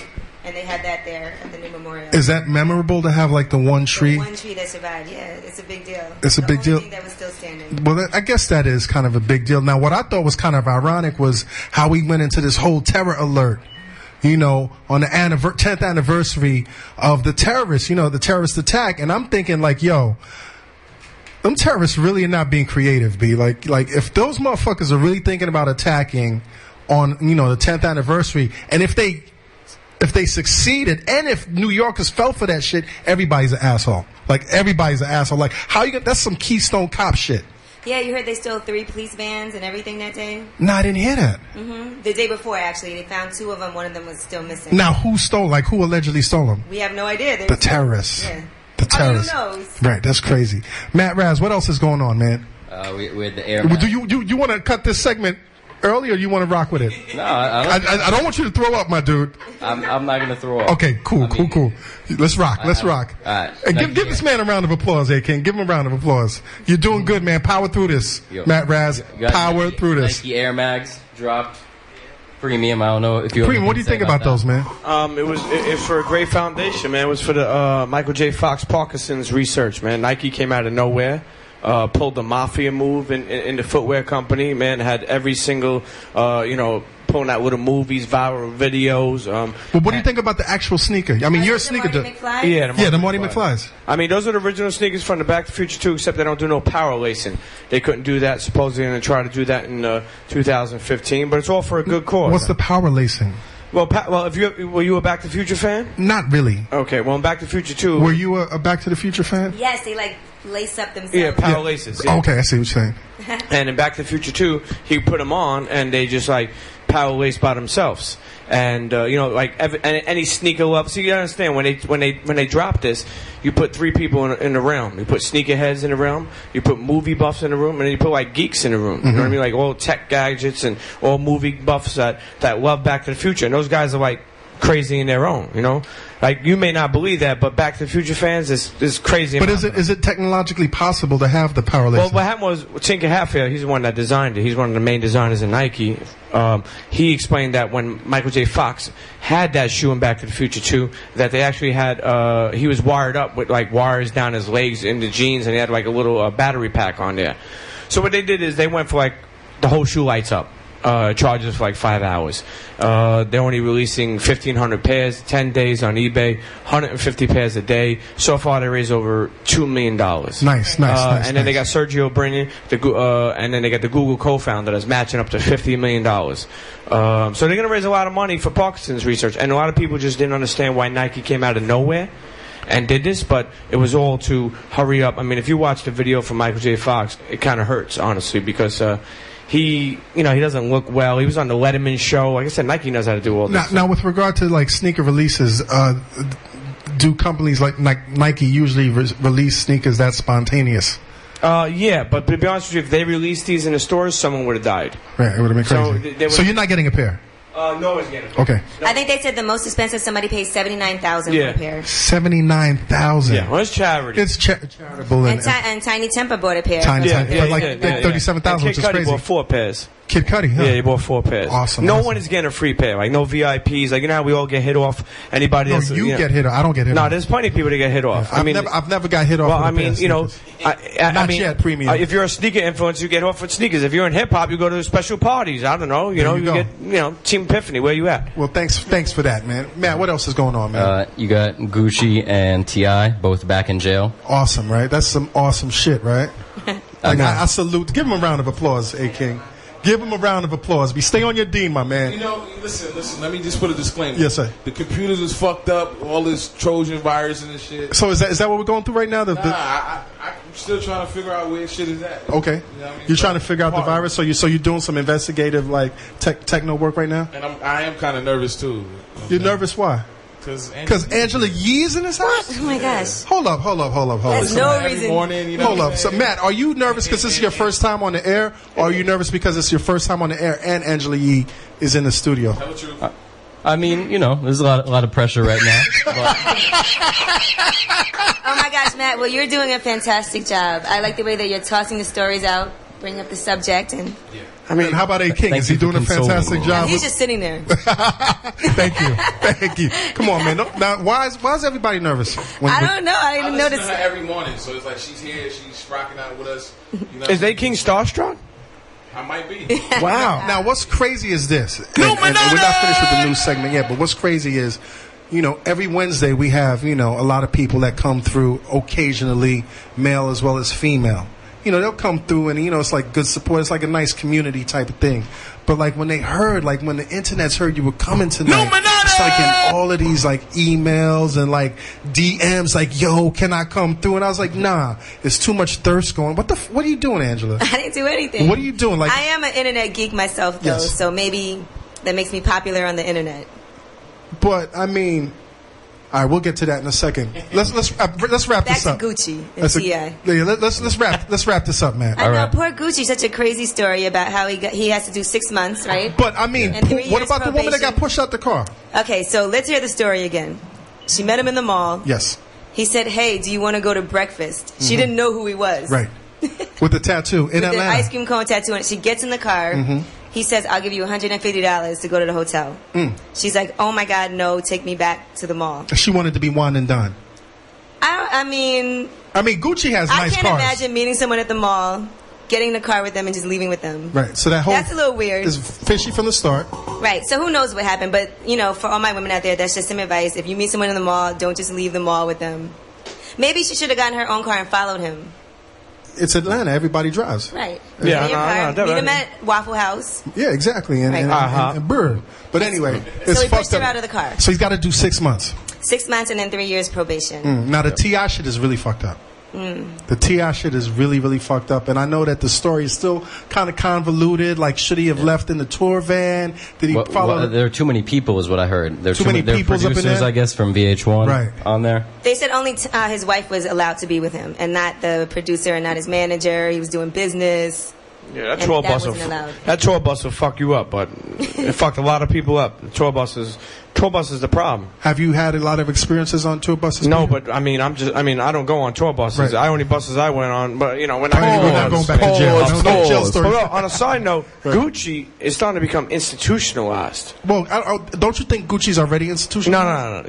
and they had that there at the new memorial. Is that memorable to have, like, the one tree? The one tree that survived, yeah. It's a big deal. It's a big deal. The only thing that was still standing. Well, I guess that is kind of a big deal. Now, what I thought was kind of ironic was how we went into this whole terror alert. On the 10th anniversary of the terrorists, the terrorist attack. And I'm thinking, like, yo, them terrorists really are not being creative, B. Like if those motherfuckers are really thinking about attacking on, the 10th anniversary, and if they succeeded, and if New Yorkers fell for that shit, everybody's an asshole. Like, everybody's an asshole. Like, how you that's some Keystone Cop shit. Yeah, you heard they stole 3 police vans and everything that day? No, I didn't hear that. Mm-hmm. The day before, actually. They found 2 of them. One of them was still missing. Now, who allegedly stole them? We have no idea. The terrorists. Yeah. The terrorists. Who knows? Right, that's crazy. Matt Raz, what else is going on, man? We had the air. Do you want to cut this segment early, or you want to rock with it? No, I don't want you to throw up, my dude. I'm not going to throw up. Okay, cool. Let's rock. Let's rock. All right. And give this man a round of applause, A-King. Give him a round of applause. You're doing good, man. Power through this. Matt Raz, power through this. Nike Air Mags dropped. Premium, I don't know if you... Premium, what do you think about those, man? It was for a great foundation, man. It was for the Michael J. Fox Parkinson's research, man. Nike came out of nowhere. Pulled the mafia move in the footwear company, man. Had every single, pulling out little movies, viral videos. But what do you think about the actual sneaker? I mean, you're a sneaker dude. Yeah, the Marty McFlys. I mean, those are the original sneakers from the Back to the Future 2, except they don't do no power lacing. They couldn't do that, supposedly, and they tried to do that in 2015, but it's all for a good cause. What's the power lacing? Well, were you a Back to the Future fan? Not really. Okay, well, in Back to the Future 2... Were you a Back to the Future fan? Yes, they, lace up themselves. Yeah, power laces. Yeah. Okay, I see what you're saying. And in Back to the Future 2, he put them on, and they just, power lace by themselves. And, any sneaker love. So you understand, when they drop this, you put 3 people in the realm. You put sneakerheads in the realm, you put movie buffs in the room, and then you put, geeks in the room. You know what I mean? Like, all tech gadgets and all movie buffs that love Back to the Future. And those guys are, crazy in their own, you may not believe that, but Back to the Future fans is crazy. But is it technologically possible to have the power laces? Well, what happened was Tinker Hatfield, he's the one that designed it. He's one of the main designers in Nike. He explained that when Michael J. Fox had that shoe in Back to the Future 2, that they actually had, he was wired up with wires down his legs in the jeans, and he had a little battery pack on there. So what they did is they went for the whole shoe lights up. Charges for 5 hours. They're only releasing 1,500 pairs, 10 days on eBay, 150 pairs a day. So far, they raised over $2 million. Nice. And then they got Sergio Brin, and then they got the Google co-founder that's matching up to $50 million. So they're going to raise a lot of money for Parkinson's research. And a lot of people just didn't understand why Nike came out of nowhere and did this, but it was all to hurry up. I mean, if you watch the video from Michael J. Fox, it kind of hurts, honestly, because... he doesn't look well. He was on the Letterman show. Like I said, Nike knows how to do all this. Now, with regard to sneaker releases, do companies like Nike usually release sneakers that spontaneous? Yeah, but to be honest with you, if they released these in the stores, someone would have died. Right, it would have been crazy. So you're not getting a pair? No one's getting it. Okay. I think they said the most expensive somebody paid $79,000 for a pair. $79,000. Yeah, well, it's charity. It's charitable. And Tiny Temper bought a pair. Tiny Temper for $37,000, which is Kid Cudi crazy. bought 4 pairs. Kid Cudi, huh? Yeah, he bought 4 pairs. Awesome, No awesome. one is getting a free pair. Like, no VIPs. Like, you know how we all get hit off? Anybody No, that's... you know. get hit off. I don't get hit No, off. there's plenty of people that get hit off. I've never got hit off. Well, with I a pair mean, of you know... sneakers. I Not mean, yet, premium. If you're a sneaker influencer, you get off with sneakers. If you're in hip-hop, you go to special parties. I don't know. You There know, you you go. get, you know, Team Epiphany. Where you at? Well, thanks for that, man. Matt, what else is going on, man? You got Gucci and T.I. both back in jail. Awesome, right? That's some awesome shit, right? Like, I salute. Give him a round of applause, A King. Give him a round of applause. Stay on your D, my man. You know, listen. Let me just put a disclaimer. Yes, sir. The computers is fucked up. All this Trojan virus and this shit. So is that what we're going through right now? I'm still trying to figure out where shit is at. Okay. You know what I mean? You're trying to figure out the virus. So you're doing some investigative like techno work right now. And I am kind of nervous too. You're nervous? Why? Because Angela Yee is in his house. Oh my gosh. Hold up. There's no Every reason. morning, you know. Hold what I'm up. So, saying? Matt, are you nervous because this is your first time on the air, or are you nervous because it's your first time on the air and Angela Yee is in the studio? Tell the truth. I mean, you know, there's a lot of pressure right now. But Oh my gosh, Matt. Well, you're doing a fantastic job. I like the way that you're tossing the stories out, bringing up the subject, and I mean, how about A King? Thank Is he you for doing a fantastic consoling me. job? he's just sitting there. Thank you. Come on, man. Now, why is everybody nervous? I don't know. I didn't I even listen notice. to her every morning, so it's like she's here, she's rocking out with us. You know Is A King starstruck? I might be. Wow. Now, what's crazy is this. And we're not finished with the news segment yet, but what's crazy is, you know, every Wednesday we have, you know, a lot of people that come through occasionally, male as well as female. You know, they'll come through and, you know, it's like good support. It's like a nice community type of thing. But, like, when they heard, like, when the internet's heard you were coming tonight, it's like in all of these, like, emails and, like, DMs, like, yo, can I come through? And I was like, nah, there's too much thirst going. What are you doing, Angela? I didn't do anything. What are you doing? Like, I am an internet geek myself, though, Yes. so maybe that makes me popular on the internet. but, I mean, all right, we'll get to that in a second. Let's wrap Back this to up. Gucci and That's T.I. Let's wrap this up, man. I know, right. poor Gucci. Such a crazy story about how he has to do 6 months, right? But I mean, And 3 what years about the woman that got probation. pushed out the car? Okay, so let's hear the story again. She met him in the mall. Yes, He said, "Hey, do you want to go to breakfast?" She didn't know who he was. right. With the tattoo in The Atlanta. ice cream cone tattoo on it. She gets in the car. He says, "I'll give you $150 to go to the hotel." She's like, "Oh my God, no! Take me back to the mall." She wanted to be one and done. I mean, Gucci has I nice can't cars. imagine meeting someone at the mall, getting in the car with them, and just leaving with them. Right. So that whole That's a little weird. is fishy from the start. Right. So who knows what happened? But you know, for all my women out there, that's just some advice. If you meet someone in the mall, don't just leave the mall with them. Maybe she should have gotten her own car and followed him. It's Atlanta. Everybody drives. Right. Yeah, Get in your car, no, meet him at Waffle House. Yeah, exactly. And, Right. and Bird. But anyway, it's So he fucked pushed her up. out of the car. So he's got to do 6 months. 6 months and then 3 years probation. Now the T.I. shit is really fucked up. The T.I. shit is really, really fucked up. And I know that the story is still kind of convoluted. Like, should he have left in the tour van? Did he follow? there are too many people, is what I heard. There's Too many there are peoples up in producers, there? I guess, from VH1 Right. on there. They said only his wife was allowed to be with him, and not the producer, and not his manager. He was doing business. Yeah, that And tour that bus wasn't allowed. that tour bus will fuck you up, but it fucked a lot of people up. The tour bus is the problem. Have you had a lot of experiences on tour buses? No, Peter? but I mean, I don't go on tour buses. Right. I only buses I went on, but you know, when We're not going back to jail. No jail stories. But on a side note, Gucci is starting to become institutionalized. Well, don't you think Gucci's already institutional? No.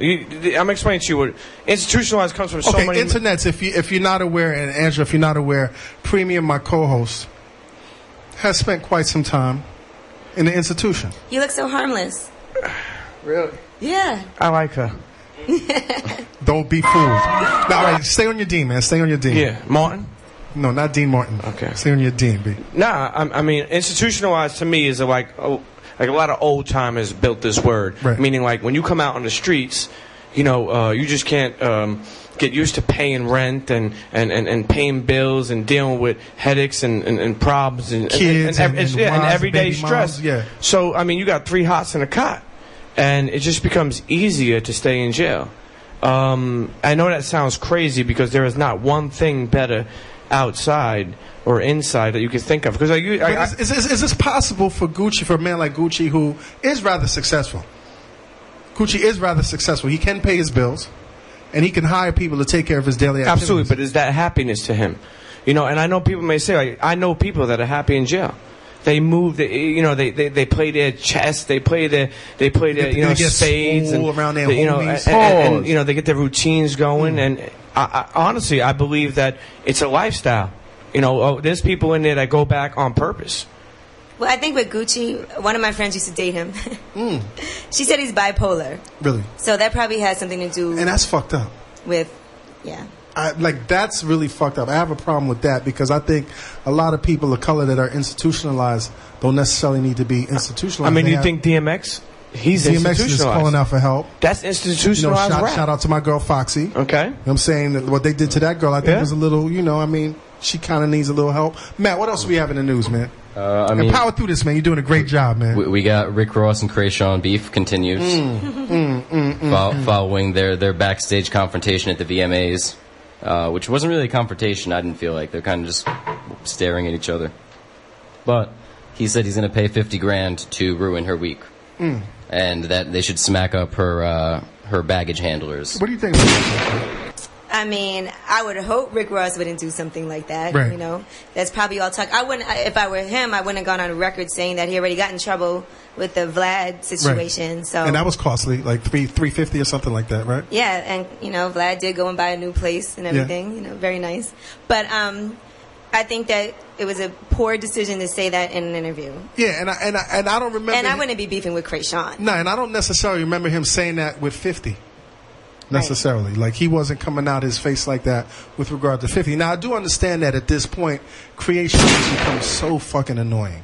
I'm explaining to you what institutionalized comes from so Okay, many. internets. If you're not aware, and Angela, if you're not aware, Premium, my co-host, has spent quite some time in the institution. You look so harmless. Really? Yeah. I like her. Don't be fooled. Now, all right, stay on your D, man. Stay on your D. Yeah, Martin. No, not Dean Martin. Okay. Stay on your D, B. Nah, I mean, institutionalized to me is like a lot of old timers built this word. Right. Meaning, like when you come out on the streets, you know, you just can't get used to paying rent and paying bills and dealing with headaches and problems and Kids and wives and everyday baby stress. moms, yeah. So I mean, you got 3 hots in a cot, and it just becomes easier to stay in jail. I know that sounds crazy because there is not one thing better outside or inside that you could think of. Because Is this possible for Gucci, for a man like Gucci, who is rather successful? Gucci is rather successful. He can pay his bills, and he can hire people to take care of his daily activities. absolutely, but is that happiness to him? You know, and I know people may say, like, I know people that are happy in jail. they move. They play their chess. They play their They get spades and around their and they get their routines going. And I honestly, I believe that it's a lifestyle. There's people in there that go back on purpose. Well, I think with Gucci, one of my friends used to date him. She said he's bipolar. Really? So that probably has something to do And that's fucked up. with, yeah. That's really fucked up. I have a problem with that because I think a lot of people of color that are institutionalized don't necessarily need to be institutionalized. I mean, you think DMX? He's DMX institutionalized. is calling out for help. That's institutionalized rap. Shout out to my girl Foxy. Okay. You know what I'm saying? That what they did to that girl, I think was a little, she kind of needs a little help. Matt, what else do we have in the news, man? And power through this, man. You're doing a great job, man. We got Rick Ross and Krayshawn beef continues following their backstage confrontation at the VMAs, which wasn't really a confrontation. I didn't feel like they're kind of just staring at each other. But he said he's going to pay $50,000 to ruin her week, and that they should smack up her baggage handlers. What do you think? I mean, I would hope Rick Ross wouldn't do something like that. Right. That's probably all talk. If I were him, I wouldn't have gone on record saying that he already got in trouble with the Vlad situation. Right. So, and that was costly, like $350 or something like that, right? yeah, and Vlad did go and buy a new place and everything. Very nice. But I think that it was a poor decision to say that in an interview. Yeah, and I don't remember. And I wouldn't be beefing with Krayshawn. No, and I don't necessarily remember him saying that with 50. Necessarily. Like, he wasn't coming out his face like that with regard to 50. Now, I do understand that at this point, Creation has become so fucking annoying.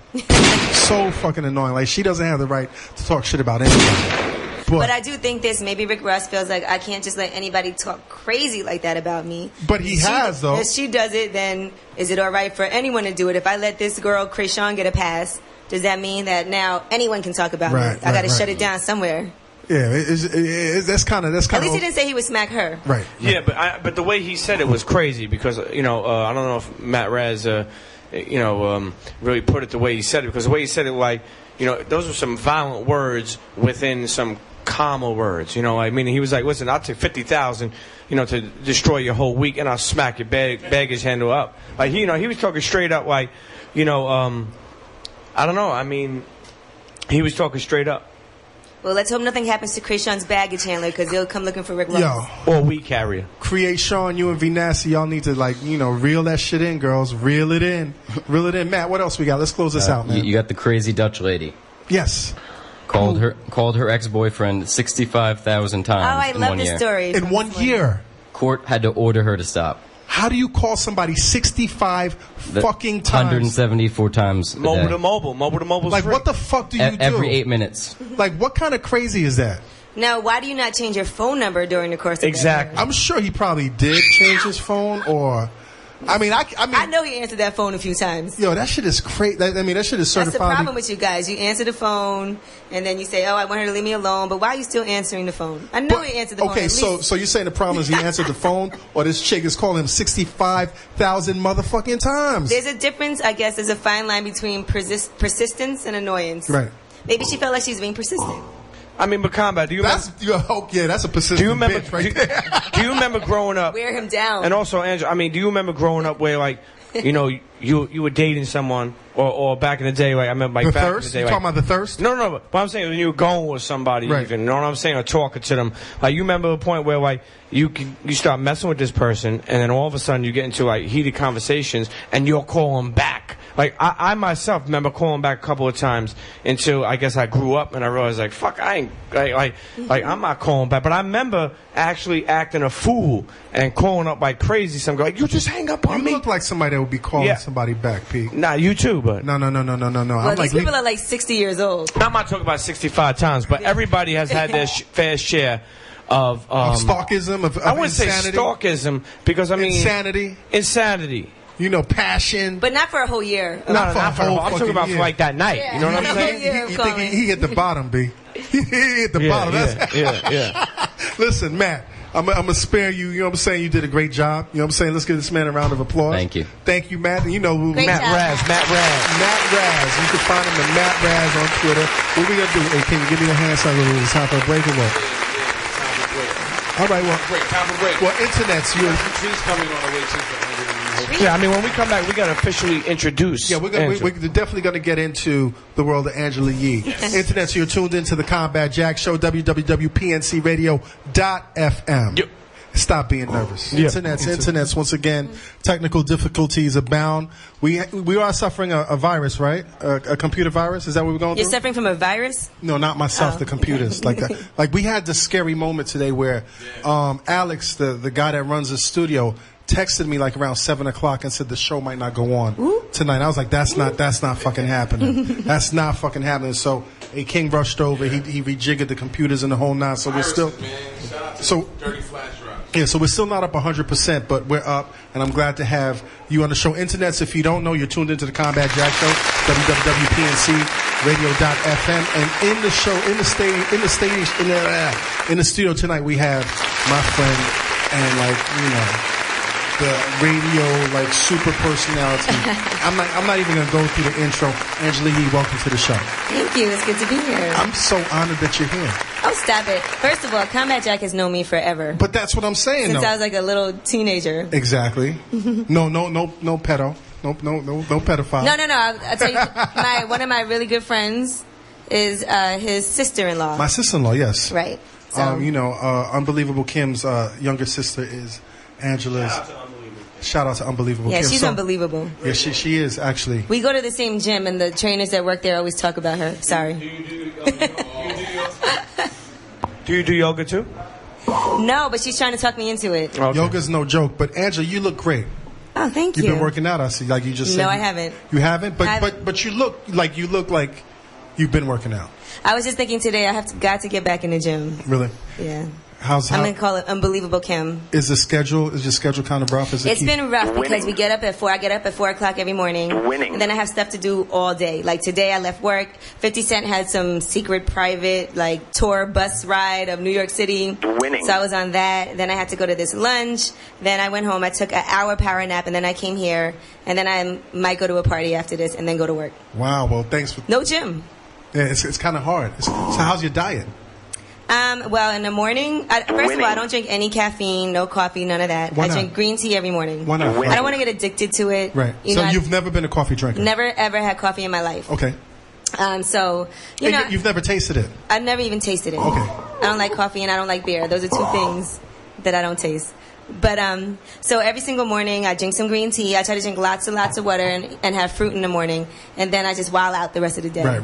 So fucking annoying. Like, she doesn't have the right to talk shit about anybody. But I do think maybe Rick Ross feels like I can't just let anybody talk crazy like that about me. But he has, though. If she does it, then is it all right for anyone to do it? If I let this girl, Krayshawn, get a pass, does that mean that now anyone can talk about me? I got to shut it down somewhere. Yeah, that's kind of. At least he didn't say he would smack her. Right. Yeah, but the way he said it was crazy because I don't know if Matt Raz really put it the way he said it, because the way he said it, like, those were some violent words within some calmer words. I mean, he was like, listen, I'll take $50,000 to destroy your whole week, and I'll smack your baggage handle up. Like, he was talking straight up, like, I don't know. I mean, he was talking straight up. Well, let's hope nothing happens to Krayshawn's baggage handler, because they'll come looking for Rick Ross. Or weed carrier. Creation, you and V Nasty, y'all need to, reel that shit in, girls. Reel it in. Reel it in. Matt, what else we got? Let's close this out, man. You got the crazy Dutch lady. Yes. Called her ex-boyfriend 65,000 times. Oh, I love this story. In 1 year. Court had to order her to stop. How do you call somebody 65 fucking times? 174 times a Mobile day. to mobile. Mobile to mobile. Like, what the fuck do you do? Every 8 minutes. Like, what kind of crazy is that? Now, why do you not change your phone number during the course of Exactly. I'm sure he probably did change his phone, or... I mean, I know he answered that phone a few times. Yo, that shit is crazy. That shit is certified. That's the problem with you guys. You answer the phone, and then you say, oh, I want her to leave me alone, but why are you still answering the phone? I know he answered the phone. Okay, so you're saying the problem is he answered the phone, or this chick is calling him 65,000 motherfucking times? There's a difference, I guess. There's a fine line between persistence and annoyance. Right. Maybe she felt like she was being persistent. I mean, but Combat, do you remember? That's a persistent bitch right there. Do you remember growing up? Wear him down. And also, Angela, I mean, do you remember growing up where, like, you were dating someone, or back in the day, like, I remember, like, the back thirst? in the day, You like, talking about the thirst? No, but I'm saying when you were going with somebody, right. even, you know what I'm saying, or talking to them, like, you remember the point where, like, you start messing with this person, and then all of a sudden you get into, like, heated conversations, and you'll call them back. Like, I myself remember calling back a couple of times until I guess I grew up and I realized, like, fuck, I ain't, like I'm not calling back. But I remember actually acting a fool and calling up like crazy. Some guy, like, you just hang up on me. You look like somebody that would be calling somebody back, Pete. Nah, you too, but. No. Well, these people are like 60 years old. I'm not talking about 65 times, but everybody has had their fair share of stalkism, of I wouldn't insanity. say stalkism, because I mean. Insanity. Passion. But not for a whole year. Not for a whole I'm talking about for like that night. Yeah. You know what I'm saying? You think he hit the bottom, B. He hit the bottom. Yeah. Listen, Matt, I'm going to spare you. You know what I'm saying? You did a great job. You know what I'm saying? Let's give this man a round of applause. Thank you. Thank you, Matt. And you know, Matt Raz. Matt Raz. You can find him at Matt Raz on Twitter. What we going to do? Hey, can you give me a hand sign? It's time for a break or what? All right, well, Break, time for break. well, internet's you. Trees coming on the way too. Yeah, I mean, when we come back, we got to officially introduce. Yeah, we're definitely going to get into the world of Angela Yee. Internet, so you're tuned into the Combat Jack Show, www.pncradio.fm. Yep. Stop being nervous. Yeah. Internet's once again, technical difficulties abound. We are suffering a virus, right? A computer virus. Is that what we're going You're through? suffering from a virus? No, not myself. Oh. The computers. Like we had this scary moment today where Alex, the guy that runs the studio, texted me like around 7 o'clock and said the show might not go on tonight. I was like, that's not fucking happening. That's not fucking happening. So a king rushed over. He rejiggered the computers and the whole nine. So we're still. So dirty flash drive. yeah, so we're still not up 100%, but we're up, and I'm glad to have you on the show. Internets, if you don't know, you're tuned into the Combat Jack Show, www.pncradio.fm, and in the show, in the studio tonight, we have my friend and the radio super personality. I'm not even gonna go through the intro. Angela Yee, welcome to the show. Thank you. It's good to be here. I'm so honored that you're here. Oh, stop it. First of all, Combat Jack has known me forever. But that's what I'm saying, Since though. I was like a little teenager. Exactly. No pedo. No pedophile. No. I'll tell you, one of my really good friends is his sister-in-law. My sister-in-law, yes. Right. So. Unbelievable Kim's younger sister is Angela's. Shout out to Unbelievable Kim. Yeah, she's unbelievable. Yeah, she is, actually. We go to the same gym, and the trainers that work there always talk about her. Sorry. Do you do yoga too? No, but she's trying to talk me into it. Okay. Yoga's no joke, but Angela, you look great. Oh, thank you. You've been working out, I see. Like you just said. No, I haven't. You haven't? I haven't. But you look like you've been working out. I was just thinking today I got to get back in the gym. Really? Yeah. I'm going to call it Unbelievable Kim. Is your schedule kind of rough? It's been rough because we get up at 4. I get up at 4 o'clock every morning. And then I have stuff to do all day. Like today I left work. 50 Cent had some secret private tour bus ride of New York City. So I was on that. Then I had to go to this lunch. Then I went home. I took an hour power nap and then I came here. And then I might go to a party after this and then go to work. Wow. Well, thanks for... No gym. Yeah, it's kind of hard. So how's your diet? Well, in the morning, first of all, I don't drink any caffeine, no coffee, none of that. Why I not? drink green tea every morning. Why not? I don't want to get addicted to it. Right. You've never been a coffee drinker? Never, ever had coffee in my life. Okay. You've never tasted it? I've never even tasted it. Okay. I don't like coffee and I don't like beer. Those are two things that I don't taste. But so every single morning I drink some green tea. I try to drink lots and lots of water and have fruit in the morning, and then I just wild out the rest of the day. Right.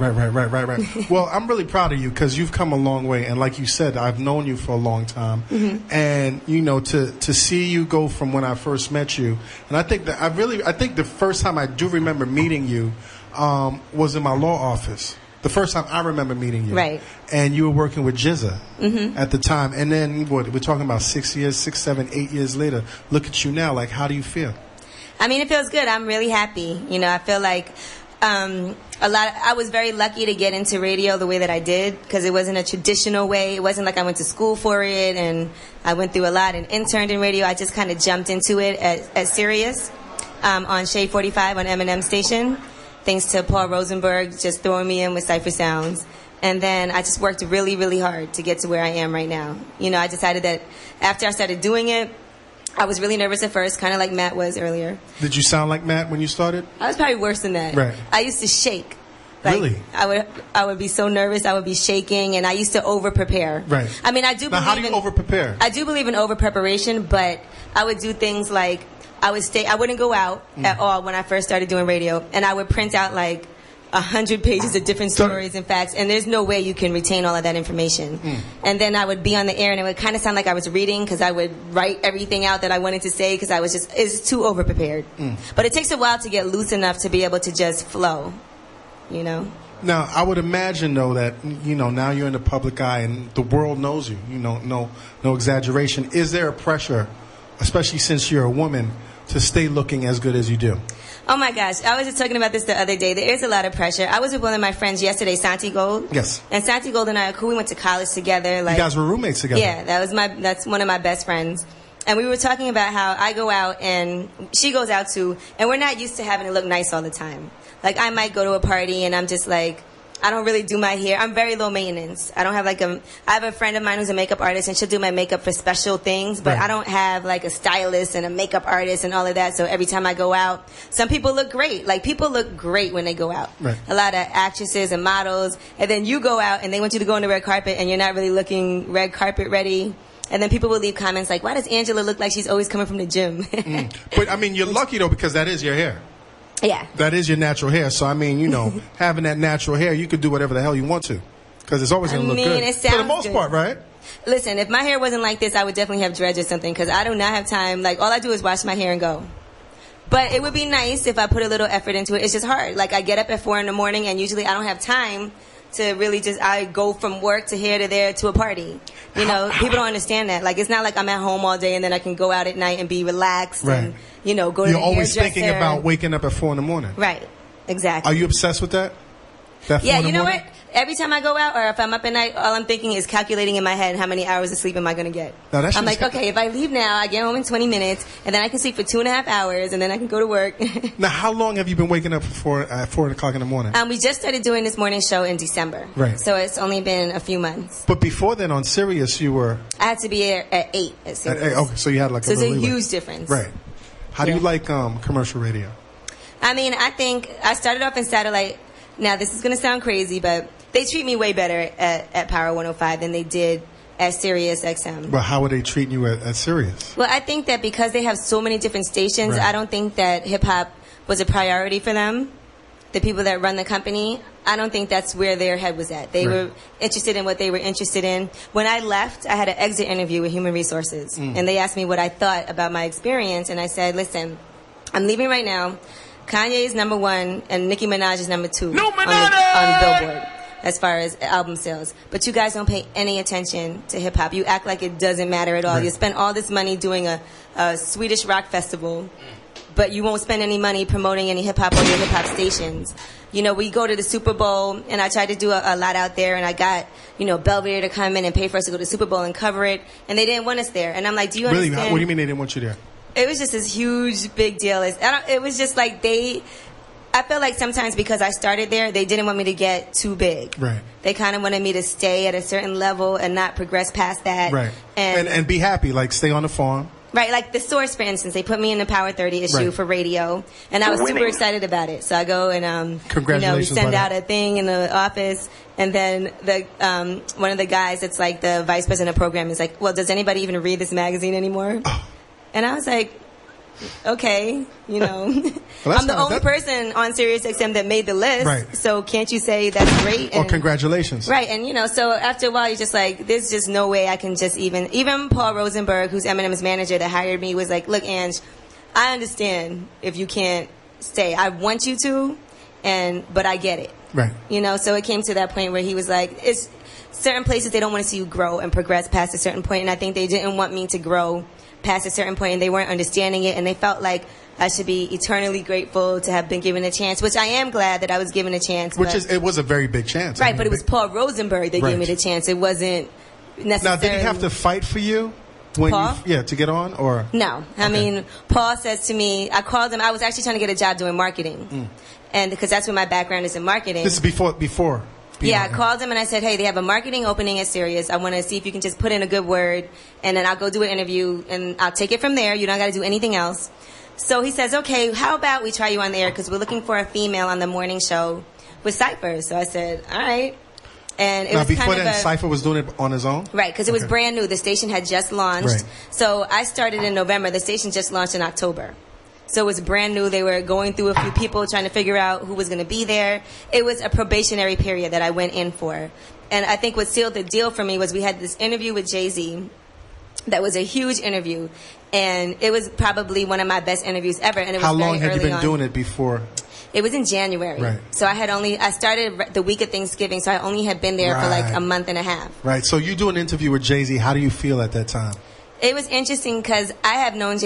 Well, I'm really proud of you because you've come a long way, and like you said, I've known you for a long time, and to see you go from when I first met you, and I think the first time I do remember meeting you was in my law office. The first time I remember meeting you. Right. And you were working with Jizza at the time. And then, we're talking about 6 years, 6, 7, 8 years later. Look at you now. Like, how do you feel? I mean, it feels good. I'm really happy. I feel like I was very lucky to get into radio the way that I did because it wasn't a traditional way. It wasn't like I went to school for it and I went through a lot and interned in radio. I just kind of jumped into it at Sirius on Shade 45 on Eminem station. Thanks to Paul Rosenberg just throwing me in with Cypher Sounds. And then I just worked really, really hard to get to where I am right now. I decided that after I started doing it, I was really nervous at first, kind of like Matt was earlier. Did you sound like Matt when you started? I was probably worse than that. Right. I used to shake. Really? I would be so nervous. I would be shaking, and I used to over-prepare. Right. I mean, I do believe how do you over-prepare? I do believe in over-preparation, but I would do things like I wouldn't go out at all when I first started doing radio, and I would print out 100 pages of different stories and facts, and there's no way you can retain all of that information. And then I would be on the air, and it would kind of sound like I was reading because I would write everything out that I wanted to say because it's too over-prepared. But it takes a while to get loose enough to be able to just flow, Now, I would imagine, though, that, now you're in the public eye and the world knows you, no exaggeration. Is there a pressure, especially since you're a woman, to stay looking as good as you do? Oh my gosh, I was just talking about this the other day. There is a lot of pressure. I was with one of my friends yesterday, Santi Gold. Yes. And Santi Gold and I are cool. We went to college together. You guys were roommates together. Yeah, that's one of my best friends. And we were talking about how I go out and she goes out too, and we're not used to having to look nice all the time. I might go to a party and I'm just I don't really do my hair. I'm very low maintenance. I don't have I have a friend of mine who's a makeup artist, and she'll do my makeup for special things, but Right. I don't have like a stylist and a makeup artist and all of that. So every time I go out, some people look great. Like, people look great when they go out. Right. A lot of actresses and models, and then you go out and they want you to go on the red carpet and you're not really looking red carpet ready. And then people will leave comments like, why does Angela look like she's always coming from the gym? But I mean, you're lucky though, because that is your hair. Yeah. That is your natural hair. So I mean, you know, having that natural hair, you could do whatever the hell you want to, because it's always going to look good. it For the sounds most good. part, right? Listen, if my hair wasn't like this, I would definitely have dreads or something, because I do not have time. Like, all I do is wash my hair and go. But it would be nice if I put a little effort into it. It's just hard. Like, I get up at 4 in the morning, and usually I don't have time to really I go from work to here to there to a party. You know, people don't understand that. Like, it's not like I'm at home all day and then I can go out at night and be relaxed Right. and, you know, go to You're the always hairdresser. thinking about waking up at 4 in the morning. Right. Exactly. Are you obsessed with that? That 4 Yeah, in the you know morning? what? Every time I go out, or if I'm up at night, all I'm thinking is calculating in my head how many hours of sleep am I going to get. Now, that I'm shit's- like, okay, if I leave now, I get home in 20 minutes, and then I can sleep for 2.5 hours, and then I can go to work. Now, how long have you been waking up at 4 o'clock in the morning? We just started doing this morning show in December. Right. So it's only been a few months. But before then, on Sirius, you were I had to be here at 8 at Sirius. okay, so you had like So a it's a little leeway. huge difference. Right. How do you Yeah. like commercial radio? I mean, I think I started off in satellite. Now, this is going to sound crazy, but they treat me way better at Power 105 than they did at Sirius XM. But how are they treating you at Sirius? Well, I think that because they have so many different stations, Right. I don't think that hip-hop was a priority for them. The people that run the company, I don't think that's where their head was at. They Right. were interested in what they were interested in. When I left, I had an exit interview with Human Resources, and they asked me what I thought about my experience, and I said, listen, I'm leaving right now. Kanye is number 1, and Nicki Minaj is number 2 on Billboard as far as album sales. But you guys don't pay any attention to hip-hop. You act like it doesn't matter at all. Right. You spend all this money doing a Swedish rock festival, but you won't spend any money promoting any hip-hop on your hip-hop stations. You know, we go to the Super Bowl, and I tried to do a lot out there, and I got, you know, Belvedere to come in and pay for us to go to the Super Bowl and cover it, and they didn't want us there. And I'm like, do you Really? understand? What do you mean they didn't want you there? It was just this huge, big deal. It was just like I feel like sometimes because I started there, they didn't want me to get too big. Right. They kind of wanted me to stay at a certain level and not progress past that. Right. And be happy, like stay on the farm. Right, like The Source, for instance, they put me in the Power 30 issue Right. for radio, and I was super excited about it. So I go and Congratulations, we send buddy. out a thing in the office, and then the one of the guys that's like the vice president of program is like, well, does anybody even read this magazine anymore? Oh. And I was like, okay, you know, Well, that's I'm the kinda- only person on Sirius XM that made the list, Right. so can't you say that's great? Or And- congratulations. Right, and you know, so after a while, you're just like, there's just no way I can just even Paul Rosenberg, who's Eminem's manager that hired me, was like, look, Ange, I understand if you can't stay. I want you to, but I get it. Right. You know, so it came to that point where he was like, it's certain places they don't want to see you grow and progress past a certain point, and I think they didn't want me to grow past a certain point, and they weren't understanding it, and they felt like I should be eternally grateful to have been given a chance, which I am glad that I was given a chance. Which but- is, it was a very big chance. I right, mean, but it was big- Paul Rosenberg that Right. gave me the chance. It wasn't necessarily. Now, did he have to fight for you? When Paul? to get on? Or No. I Okay. mean, Paul says to me, I called him, I was actually trying to get a job doing marketing. And because that's what my background is in marketing. This is before. Yeah, I called him and I said, hey, they have a marketing opening at Sirius. I want to see if you can just put in a good word, and then I'll go do an interview, and I'll take it from there. You don't got to do anything else. So he says, okay, how about we try you on the air, because we're looking for a female on the morning show with Cypher. So I said, all right. And it Now, was before kind of then, a... Cypher was doing it on his own? Right, because it was Okay. brand new. The station had just launched. Right. So I started in November. The station just launched in October. So it was brand new. They were going through a few people trying to figure out who was going to be there. It was a probationary period that I went in for. And I think what sealed the deal for me was we had this interview with Jay-Z that was a huge interview. And it was probably one of my best interviews ever. And it was How very long had you early been on. doing it before? It was in January. Right. So I started the week of Thanksgiving, so I only had been there for like Right. a month and a half. Right. So you do an interview with Jay-Z. How do you feel at that time? It was interesting because I had known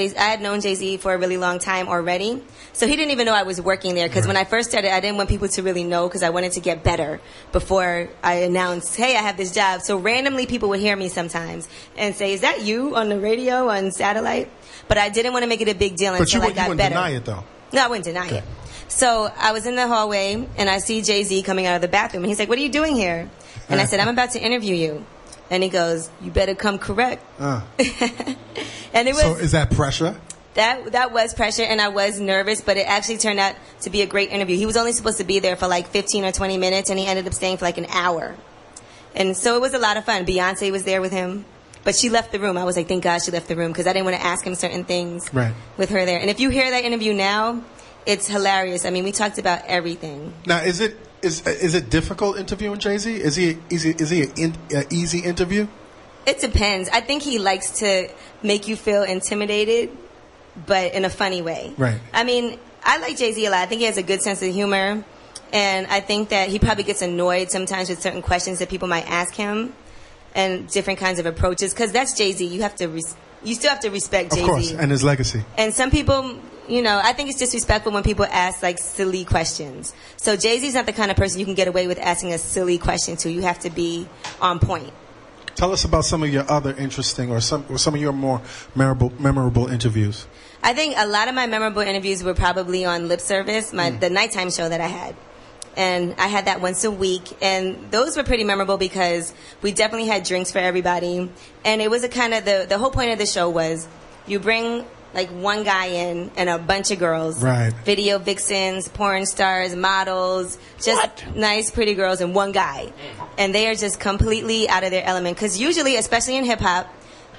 Jay-Z for a really long time already. So he didn't even know I was working there, because when I first started, I didn't want people to really know, because I wanted to get better before I announced, hey, I have this job. So randomly people would hear me sometimes and say, is that you on the radio, on satellite? But I didn't want to make it a big deal But until you I got wouldn't better. deny it, though. No, I wouldn't deny Okay. it. So I was in the hallway, and I see Jay-Z coming out of the bathroom, and he's like, "What are you doing here?" And I said, "I'm about to interview you." And he goes, "You better come correct." And it was. So is that pressure? That was pressure, and I was nervous, but it actually turned out to be a great interview. He was only supposed to be there for like 15 or 20 minutes, and he ended up staying for like an hour. And so it was a lot of fun. Beyonce was there with him, but she left the room. I was like, thank God she left the room, because I didn't want to ask him certain things with her there. And if you hear that interview now, it's hilarious. I mean, we talked about everything. Now, is it difficult interviewing Jay-Z? Is he an easy interview? It depends. I think he likes to make you feel intimidated, but in a funny way. Right. I mean, I like Jay-Z a lot. I think he has a good sense of humor, and I think that he probably gets annoyed sometimes with certain questions that people might ask him and different kinds of approaches, because that's Jay-Z. You still have to respect Jay-Z. Of course, and his legacy. And some people, I think it's disrespectful when people ask like silly questions. So Jay-Z's not the kind of person you can get away with asking a silly question to. You have to be on point. Tell us about some of your other interesting or some of your more memorable interviews. I think a lot of my memorable interviews were probably on Lip Service, the nighttime show that I had. And I had that once a week. And those were pretty memorable because we definitely had drinks for everybody. And it was a kind of, the whole point of the show was you bring like one guy in and a bunch of girls. Right. Video vixens, porn stars, models, just nice, pretty girls and one guy. And they are just completely out of their element. Because usually, especially in hip-hop,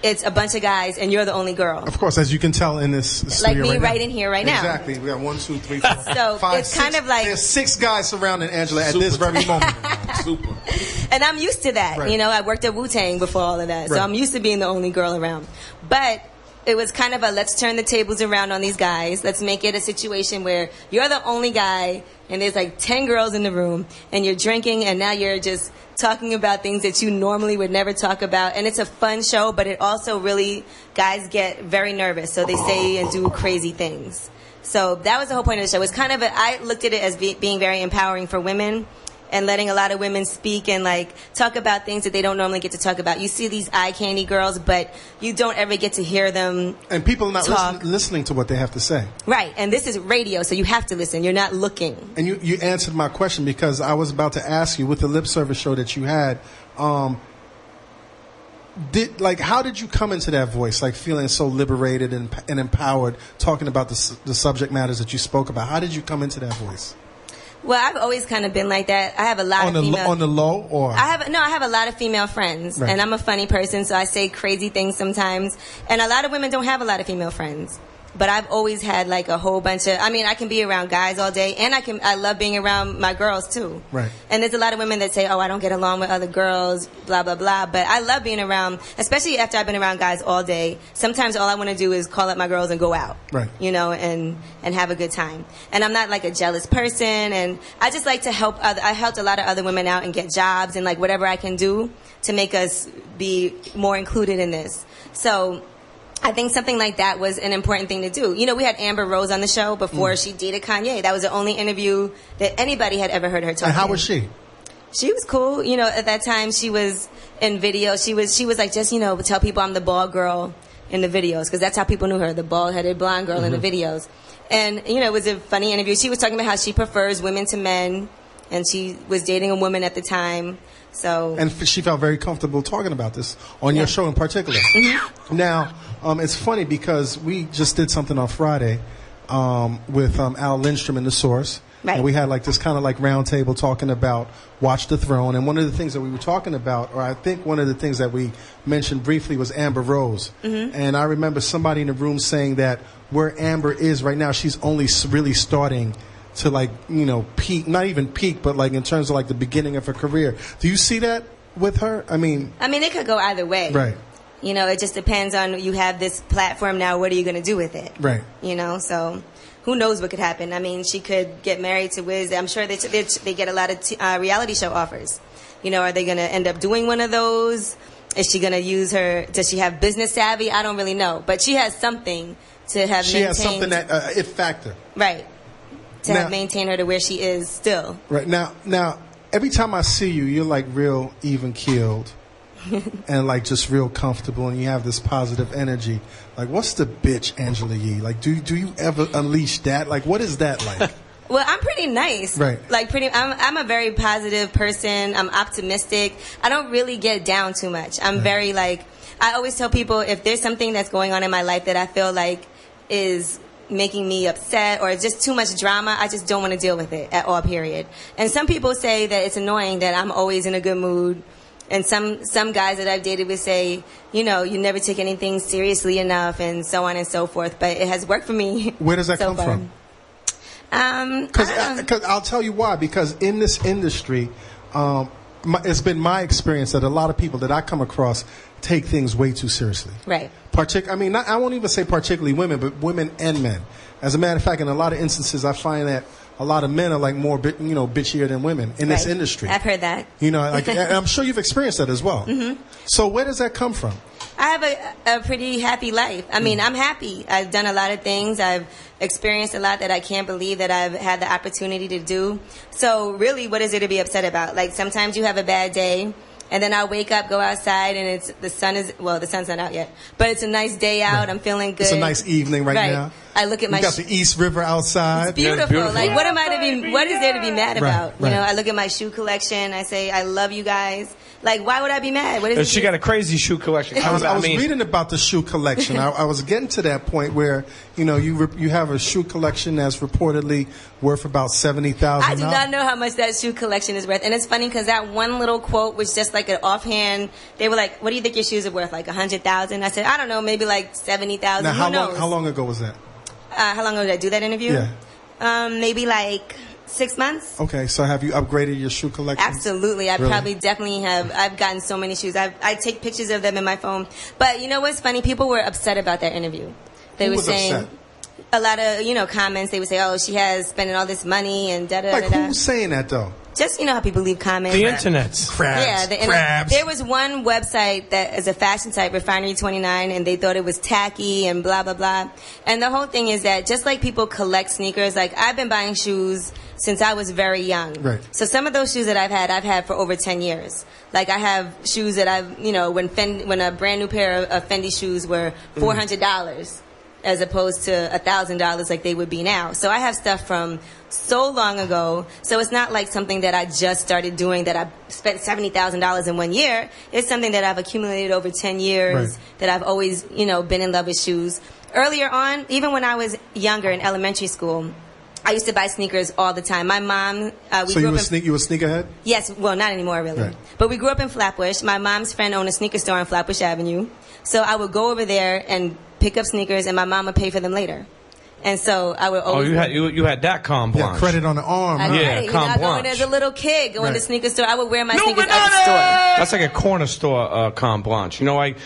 it's a bunch of guys and you're the only girl. Of course, as you can tell in this studio like me right in here right now. Exactly. We got 1, 2, 3, 4, so 5, it's 6. kind of like there's 6 guys surrounding Angela at this very moment. Super. And I'm used to that. Right. I worked at Wu-Tang before all of that. So I'm used to being the only girl around. But it was kind of a let's turn the tables around on these guys. Let's make it a situation where you're the only guy and there's like 10 girls in the room and you're drinking and now you're just talking about things that you normally would never talk about. And it's a fun show, but it also really, guys get very nervous. So they say and do crazy things. So that was the whole point of the show. It's kind of, I looked at it as being very empowering for women and letting a lot of women speak and like talk about things that they don't normally get to talk about. You see these eye candy girls, but you don't ever get to hear them. And people are not talk. listening to what they have to say. Right. And this is radio, so you have to listen. You're not looking. And you answered my question because I was about to ask you with the Lip Service show that you had, how did you come into that voice, like feeling so liberated and empowered, talking about the subject matters that you spoke about? How did you come into that voice? Well, I've always kind of been like that. I have a lot of female... On the low, or...? I have a lot of female friends. Right. And I'm a funny person, so I say crazy things sometimes. And a lot of women don't have a lot of female friends. But I've always had like a whole bunch of... I can be around guys all day, and I love being around my girls too. Right. And there's a lot of women that say, oh, I don't get along with other girls, blah, blah, blah. But I love being around, especially after I've been around guys all day. Sometimes all I want to do is call up my girls and go out. Right. And have a good time. And I'm not like a jealous person, and I just like to help I helped a lot of other women out and get jobs and like whatever I can do to make us be more included in this. So I think something like that was an important thing to do. We had Amber Rose on the show before she dated Kanye. That was the only interview that anybody had ever heard her talk. And how was she? She was cool. At that time she was in video. She was like, just, tell people I'm the bald girl in the videos, because that's how people knew her, the bald-headed blonde girl in the videos. And, it was a funny interview. She was talking about how she prefers women to men, and she was dating a woman at the time. So. And she felt very comfortable talking about this on your show in particular. Mm-hmm. Now, it's funny because we just did something on Friday with Al Lindstrom and The Source. Right. And we had like this kind of like round table talking about Watch the Throne. And one of the things that we were talking about, or I think one of the things that we mentioned briefly, was Amber Rose. Mm-hmm. And I remember somebody in the room saying that where Amber is right now, she's only really starting to peak, not even peak, but like in terms of like the beginning of her career. Do you see that with her? I mean, it could go either way. Right. It just depends on, you have this platform now, what are you going to do with it? Right. So who knows what could happen. She could get married to Wiz. I'm sure they get a lot of reality show offers. Are they going to end up doing one of those? Is she going to use her? Does she have business savvy? I don't really know. But she has something to have maintained. She has something that, it factor. Right. To have maintained her to where she is still. Right. Now, every time I see you, you're like real even-keeled. And like just real comfortable, and you have this positive energy. Like, what's the bitch Angela Yee? Like, do you ever unleash that? Like, what is that like? Well, I'm pretty nice. Right. Like I'm a very positive person. I'm optimistic. I don't really get down too much. I'm very like, I always tell people if there's something that's going on in my life that I feel like is making me upset or just too much drama, I just don't want to deal with it at all, period. And some people say that it's annoying that I'm always in a good mood. And some guys that I've dated would say, you know, you never take anything seriously enough and so on and so forth. But it has worked for me. Where does that so come far. from? Because I'll tell you why. Because in this industry, it's been my experience that a lot of people that I come across take things way too seriously. Right. I won't even say particularly women, but women and men. As a matter of fact, in a lot of instances, I find that a lot of men are like more, bitchier than women in this industry. I've heard that. You know, like, and I'm sure you've experienced that as well. Mm-hmm. So where does that come from? I have a pretty happy life. I mean, I'm happy. I've done a lot of things. I've experienced a lot that I can't believe that I've had the opportunity to do. So really, what is there to be upset about? Like, sometimes you have a bad day, and then I'll wake up, go outside, and the sun's not out yet, but it's a nice day out. Right. I'm feeling good. It's a nice evening right now. I look at my. You got the East River outside. It's beautiful. Yeah, it's beautiful. Like, what is there to be mad about? Right. You know, I look at my shoe collection. I say, I love you guys. Like, why would I be mad? She got a crazy shoe collection. I was reading about the shoe collection. I was getting to that point where, you know, you have a shoe collection that's reportedly worth about $70,000. I do not know how much that shoe collection is worth. And it's funny because that one little quote was just like an offhand. They were like, what do you think your shoes are worth? Like $100,000? I said, I don't know, maybe like $70,000. Now, how long ago was that? How long ago did I do that interview? Yeah. Maybe like 6 months. Okay, so have you upgraded your shoe collection? Absolutely. Definitely have. I've gotten so many shoes. I take pictures of them in my phone. But you know what's funny? People were upset about that interview. They were saying upset? A lot of, comments. They would say, oh, she has spending all this money and da-da-da-da. Like, who's saying that, though? Just, how people leave comments. The internet. Crabs. Yeah, the internet. There was one website that is a fashion site, Refinery29, and they thought it was tacky and blah, blah, blah. And the whole thing is that just like people collect sneakers, like I've been buying shoes since I was very young. Right. So some of those shoes that I've had for over 10 years. Like I have shoes that when a brand new pair of Fendi shoes were $400. As opposed to $1,000 like they would be now. So I have stuff from so long ago. So it's not like something that I just started doing that I spent $70,000 in 1 year. It's something that I've accumulated over 10 years, right. That I've always, been in love with shoes. Earlier on, even when I was younger in elementary school, I used to buy sneakers all the time. My mom, So you were a sneakerhead? Yes, well, not anymore really. Right. But we grew up in Flatbush. My mom's friend owned a sneaker store on Flatbush Avenue. So I would go over there and pick up sneakers, and my mom would pay for them later. And so I would always... Oh, you had that carte blanche. Yeah, credit on the arm. I Yeah, carte blanche. As a little kid, going to sneaker store, I would wear my sneakers banana! at the store. That's like a corner store carte blanche. Like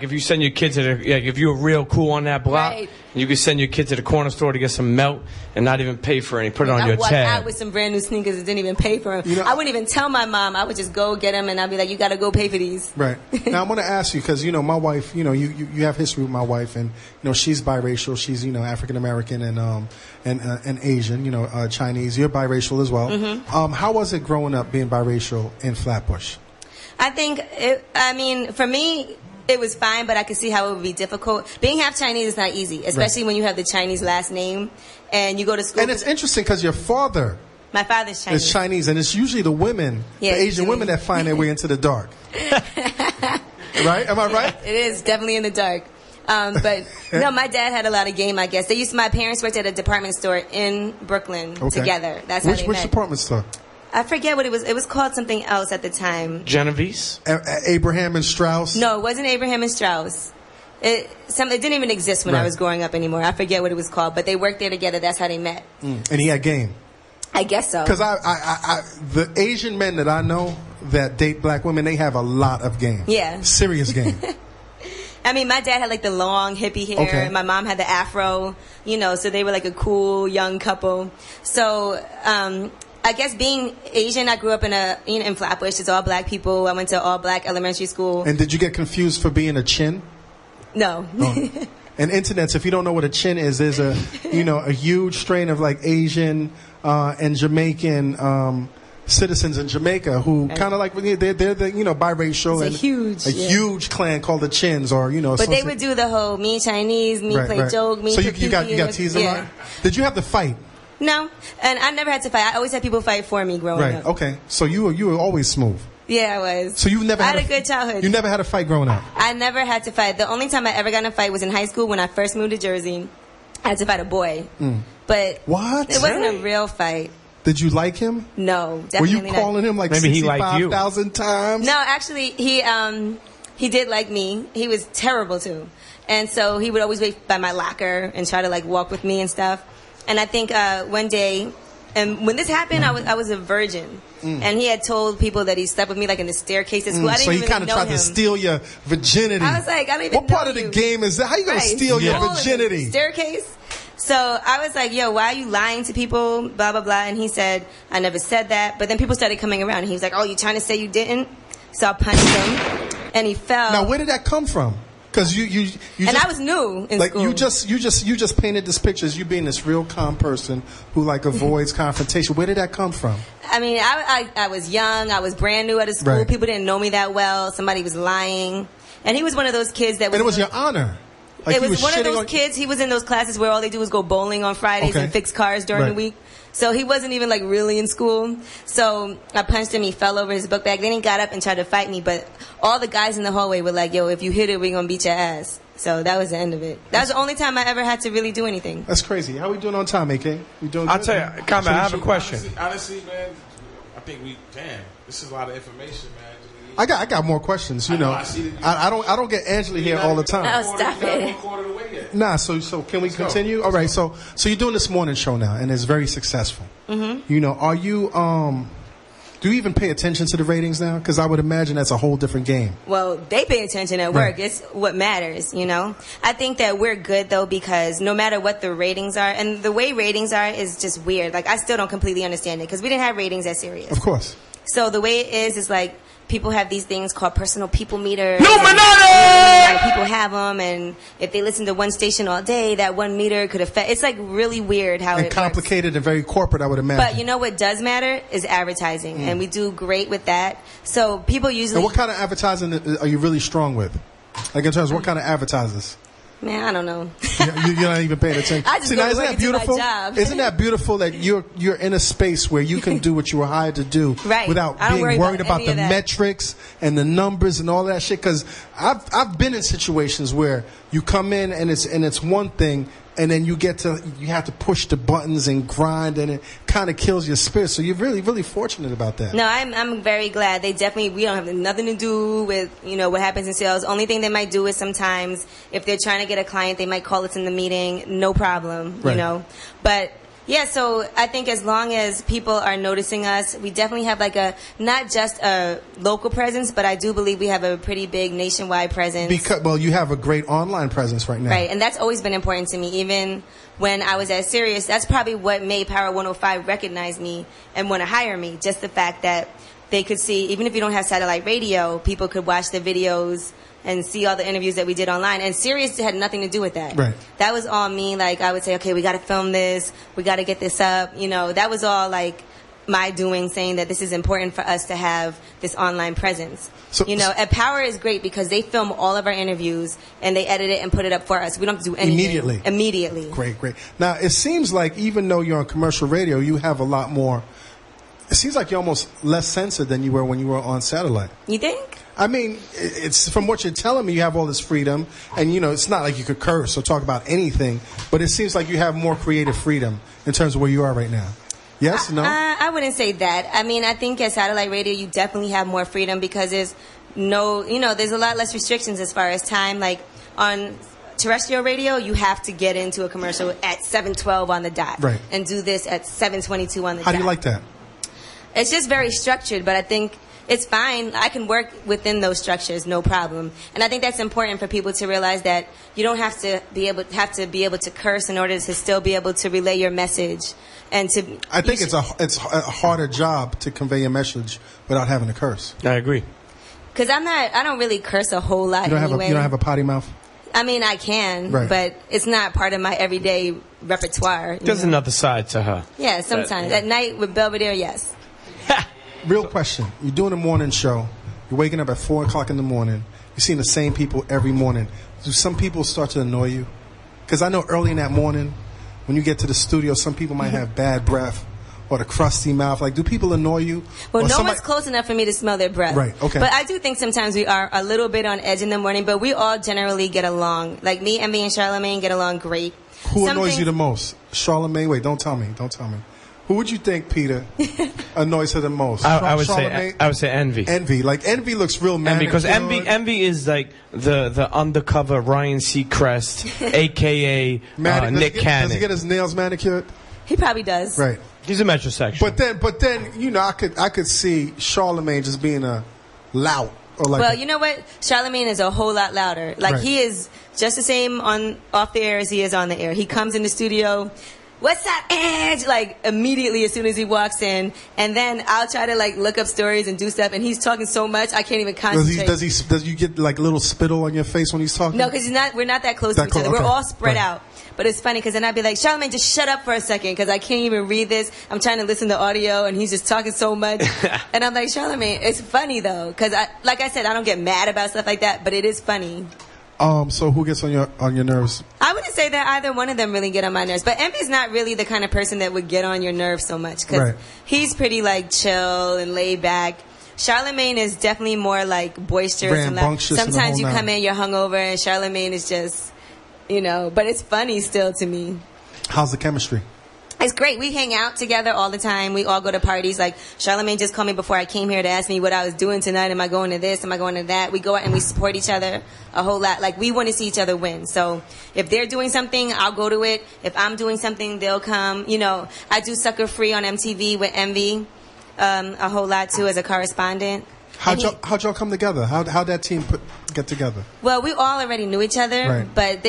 if you send your kids if you were real cool on that block, right. You could send your kid to the corner store to get some melt and not even pay for it. Put it on your tab. I walked out with some brand new sneakers and didn't even pay for them. I wouldn't even tell my mom. I would just go get them, and I'd be like, you got to go pay for these. Right. Now, I'm going to ask you, because, my wife, you have history with my wife, and, she's biracial. She's, African-American and Asian, Chinese. You're biracial as well. Mm-hmm. How was it growing up being biracial in Flatbush? I think, for me... It was fine, but I could see how it would be difficult. Being half Chinese is not easy, especially when you have the Chinese last name and you go to school. And it's interesting because your father... My father's Chinese. Is Chinese, and it's usually the women, the Asian women that find their way into the dark. Right? Am I right? It is definitely in the dark. But no, my dad had a lot of game, I guess. My parents worked at a department store in Brooklyn together. That's how they met. Which department store? I forget what it was. It was called something else at the time. Genovese? Abraham and Strauss? No, it wasn't Abraham and Strauss. It didn't even exist when I was growing up anymore. I forget what it was called, but they worked there together. That's how they met. And he had game? I guess so. Because the Asian men that I know that date black women, they have a lot of game. Yeah. Serious game. My dad had like the long hippie hair. Okay. My mom had the afro, so they were like a cool young couple. So, I guess being Asian, I grew up in Flatbush. It's all black people. I went to all black elementary school. And did you get confused for being a chin? No. Oh. And internets, if you don't know what a chin is, there's a huge strain of like Asian and Jamaican citizens in Jamaica who kind of like they're biracial. It's and a huge clan called the Chins, or But they would do the whole me Chinese, me play joke, me. So you got teased a lot. Did you have to fight? No, and I never had to fight. I always had people fight for me growing Right. up. Okay. So you were always smooth. Yeah, I was. So you never I had had a good childhood. You never had a fight growing up. I never had to fight. The only time I ever got in a fight was in high school when I first moved to Jersey. I had to fight a boy. But What? it wasn't a real fight. Did you like him? No, Were definitely you calling him like Maybe he liked you. 65,000 times? No, actually, he did like me. He was terrible too, and so he would always wait by my locker and try to like walk with me and stuff. And I think one day, and when this happened, I was a virgin, and he had told people that he slept with me like in the staircase at school. I didn't So he even kind of know tried him. to steal your virginity. I was like, I don't even What part know of the you. game is that? How you gonna Right. steal your School and virginity? Staircase. So I was like, yo, why are you lying to people? Blah, blah, blah. And he said, I never said that. But then people started coming around. And he was like, oh, you trying to say you didn't? So I punched him. And he fell. Now, where did that come from? Because you and just, I was new in like school. you just painted this picture as you being this real calm person who like avoids confrontation. Where did that come from? I mean, I was young. I was brand new out of school. Right. People didn't know me that well. Somebody was lying. And he was one of those kids that was... And it was your honor. Like it he was one of shitting those on- kids. He was in those classes where all they do is go bowling on Fridays Okay. and fix cars during Right. the week. So he wasn't even like really in school. So I punched him. He fell over his book bag. Then he got up and tried to fight me. But all the guys in the hallway were like, "Yo, if you hit it, we're gonna beat your ass." So that was the end of it. That was the only time I ever had to really do anything. That's crazy. How we doing on time, AK? We doing I'll good? tell you, Combat, I have a question. Honestly, man, I think this is a lot of information, man. I got more questions. You I know, know, I see that you- I don't get Angela here all the time. Oh, stop it. One quarter of the way yet. Nah, so can we continue? All right, so you're doing this morning show now, and it's very successful. Mm-hmm. You know, are you do you even pay attention to the ratings now? Because I would imagine that's a whole different game. Well, they pay attention at work. Right. It's what matters, you know? I think that we're good, though, because no matter what the ratings are, and the way ratings are is just weird. Like, I still don't completely understand it, because we didn't have ratings at Sirius. Of course. So the way it is like, people have these things called personal people meters. Illuminati! A lot of people have them, and if they listen to one station all day, that one meter could affect. It's like really weird how And it works. complicated and very corporate, I would imagine. But you know what does matter is advertising, and we do great with that. So people usually. And what kind of advertising are you really strong with? Like in terms of what kind of advertisers? Man, I don't know. You're not even paying attention. I just See, go now, to isn't work that and do my beautiful? job. Isn't that beautiful that you're in a space where you can do what you were hired to do Right. without I don't being worry worried about about any the of that. metrics and the numbers and all that shit? Because I've been in situations where you come in and it's one thing, and then you have to push the buttons and grind, and it kind of kills your spirit. So you're really, really fortunate about that. No, I'm very glad. We don't have nothing to do with, you know, what happens in sales. Only thing they might do is sometimes if they're trying to get a client, they might call us in the meeting. No problem, Right. you know. But yeah, so I think as long as people are noticing us, we definitely have like not just a local presence, but I do believe we have a pretty big nationwide presence. Because you have a great online presence right now. Right, and that's always been important to me. Even when I was at Sirius, that's probably what made Power 105 recognize me and want to hire me. Just the fact that they could see, even if you don't have satellite radio, people could watch the videos and see all the interviews that we did online. And Sirius had nothing to do with that. Right. That was all me. Like, I would say, okay, we got to film this. We got to get this up. You know, that was all like my doing, saying that this is important for us to have this online presence. So- you know, at Power is great because they film all of our interviews and they edit it and put it up for us. We don't have to do anything. Immediately. Great. Now, it seems like even though you're on commercial radio, you have a lot more. It seems like you're almost less censored than you were when you were on satellite. You think? I mean, it's from what you're telling me, you have all this freedom, and you know, it's not like you could curse or talk about anything, but it seems like you have more creative freedom in terms of where you are right now. Yes? No? I wouldn't say that. I mean, I think at satellite radio, you definitely have more freedom because there's there's a lot less restrictions as far as time. Like on terrestrial radio, you have to get into a commercial at 7:12 on the dot. Right. And do this at 7:22 on the dot. How do you like that? It's just very structured, but I think it's fine. I can work within those structures, no problem. And I think that's important for people to realize that you don't have to be able to curse in order to still be able to relay your message. And to I think it's a harder job to convey your message without having to curse. I agree. because I don't really curse a whole lot You don't anyway. have a potty mouth? I mean, I can, Right. but it's not part of my everyday repertoire. you There's know? another side to her. Yeah, sometimes. At night with Belvedere, yes. Real question. You're doing a morning show. You're waking up at 4 o'clock in the morning. You're seeing the same people every morning. Do some people start to annoy you? Because I know early in that morning, when you get to the studio, some people might have bad breath or the crusty mouth. Like, do people annoy you? Well, Or no somebody- one's close enough for me to smell their breath. Right, okay. But I do think sometimes we are a little bit on edge in the morning, but we all generally get along. Like me, Envy, and Charlamagne get along great. Who Some annoys things- you the most? Charlamagne? Wait, don't tell me. Who would you think, Peter, annoys her the most? I would Charlamagne? say Envy. Envy. Like, Envy looks real Envy, because manicured. Envy is like the undercover Ryan Seacrest, aka Nick Cannon. Does he get his nails manicured? He probably does. Right. He's a metrosexual. But then, you know, I could see Charlamagne just being a lout or like. Well, you know what? Charlamagne is a whole lot louder. Like, Right. he is just the same off the air as he is on the air. He comes in the studio, what's up, Edge? Like, immediately as soon as he walks in. And then I'll try to, like, look up stories and do stuff. And he's talking so much, I can't even concentrate. Does you get like little spittle on your face when he's talking? No, because we're not that close That to each close, other. okay. We're all spread Right. out. But it's funny because then I'd be like, Charlamagne, just shut up for a second because I can't even read this. I'm trying to listen to audio and he's just talking so much. And I'm like, Charlamagne, it's funny though. Because like I said, I don't get mad about stuff like that, but it is funny. So who gets on your nerves? I wouldn't say that either one of them really get on my nerves. But Envy's not really the kind of person that would get on your nerves so much. Because Right. he's pretty like chill and laid back. Charlamagne is definitely more like boisterous and loud. Rambunctious and the Sometimes whole you come nine. in, you're hungover, and Charlamagne is just, you know, but it's funny still to me. How's the chemistry? It's great. We hang out together all the time. We all go to parties. Like, Charlamagne just called me before I came here to ask me what I was doing tonight. Am I going to this? Am I going to that? We go out and we support each other a whole lot. Like, we want to see each other win. So if they're doing something, I'll go to it. If I'm doing something, they'll come. You know, I do Sucker Free on MTV with Envy a whole lot, too, as a correspondent. How'd And y'all come together? How'd that team get together? Well, we all already knew each other, Right. but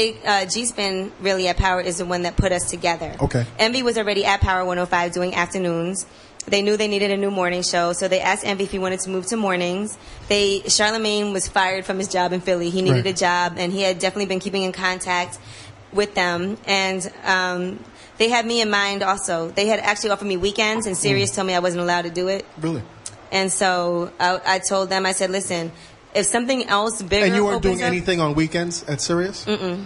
G-Spin really at Power is the one that put us together. Okay. Envy was already at Power 105 doing afternoons. They knew they needed a new morning show, so they asked Envy if he wanted to move to mornings. Charlamagne was fired from his job in Philly. He needed Right. a job, and he had definitely been keeping in contact with them. And they had me in mind also. They had actually offered me weekends, and Sirius told me I wasn't allowed to do it. Really? And so I told them, I said, listen, if something else bigger And you weren't doing opens up- anything on weekends at Sirius? Mm-mm.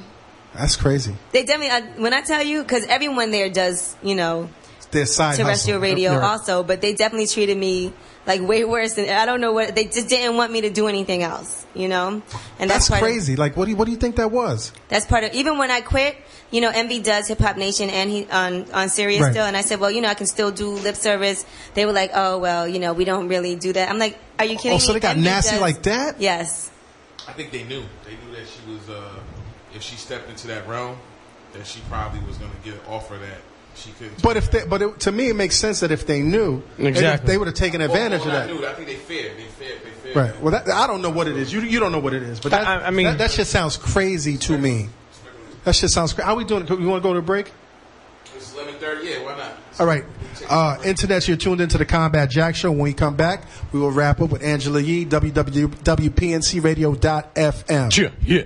That's crazy. They definitely, when I tell you, because everyone there does, you know, Their side terrestrial hustle. radio Right. also, but they definitely treated me like way worse than, I don't know what, they just didn't want me to do anything else, you know? And That's part of- crazy. Like, what do you think that was? that's part of, even when I quit, you know, Envy does Hip Hop Nation and he on Sirius Right. still, and I said, well, you know, I can still do lip service. They were like, oh, well, you know, we don't really do that. I'm like, are you kidding me? Oh, so they got Envy nasty does- like that? Yes. I think they knew. They knew that she was, if she stepped into that realm, that she probably was going to get an offer that she couldn't. To me, it makes sense that if they knew, Exactly. they would have taken advantage of I that. knew. I think they feared. They feared. Right. Well, I don't know what it is. You don't know what it is, but I mean- that shit sounds crazy to me. That shit sounds crazy. How we doing? You want to go to a break? It's 11:30. Yeah, why not? All right. Internet, you're tuned into the Combat Jack Show. When we come back, we will wrap up with Angela Yee, WPNCRadio.fm. Yeah.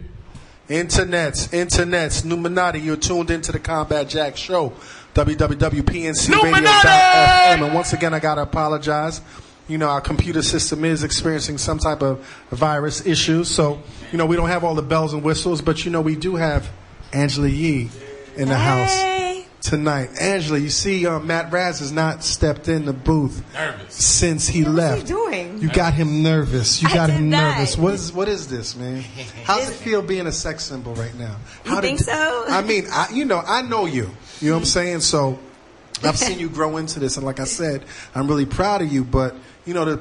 Internets, Numinati, you're tuned into the Combat Jack Show, www.pncradio.fm. And once again, I got to apologize. You know, our computer system is experiencing some type of virus issues. So, you know, we don't have all the bells and whistles, but, you know, we do have Angela Yee in the house tonight. Angela, you see Matt Raz has not stepped in the booth since he left. What's he doing? You got him nervous. You I got did him not. nervous. What is this, man? How's it feel being a sex symbol right now? You think so? I mean, I know you. You know what I'm saying? So I've seen you grow into this, and like I said, I'm really proud of you. But you know,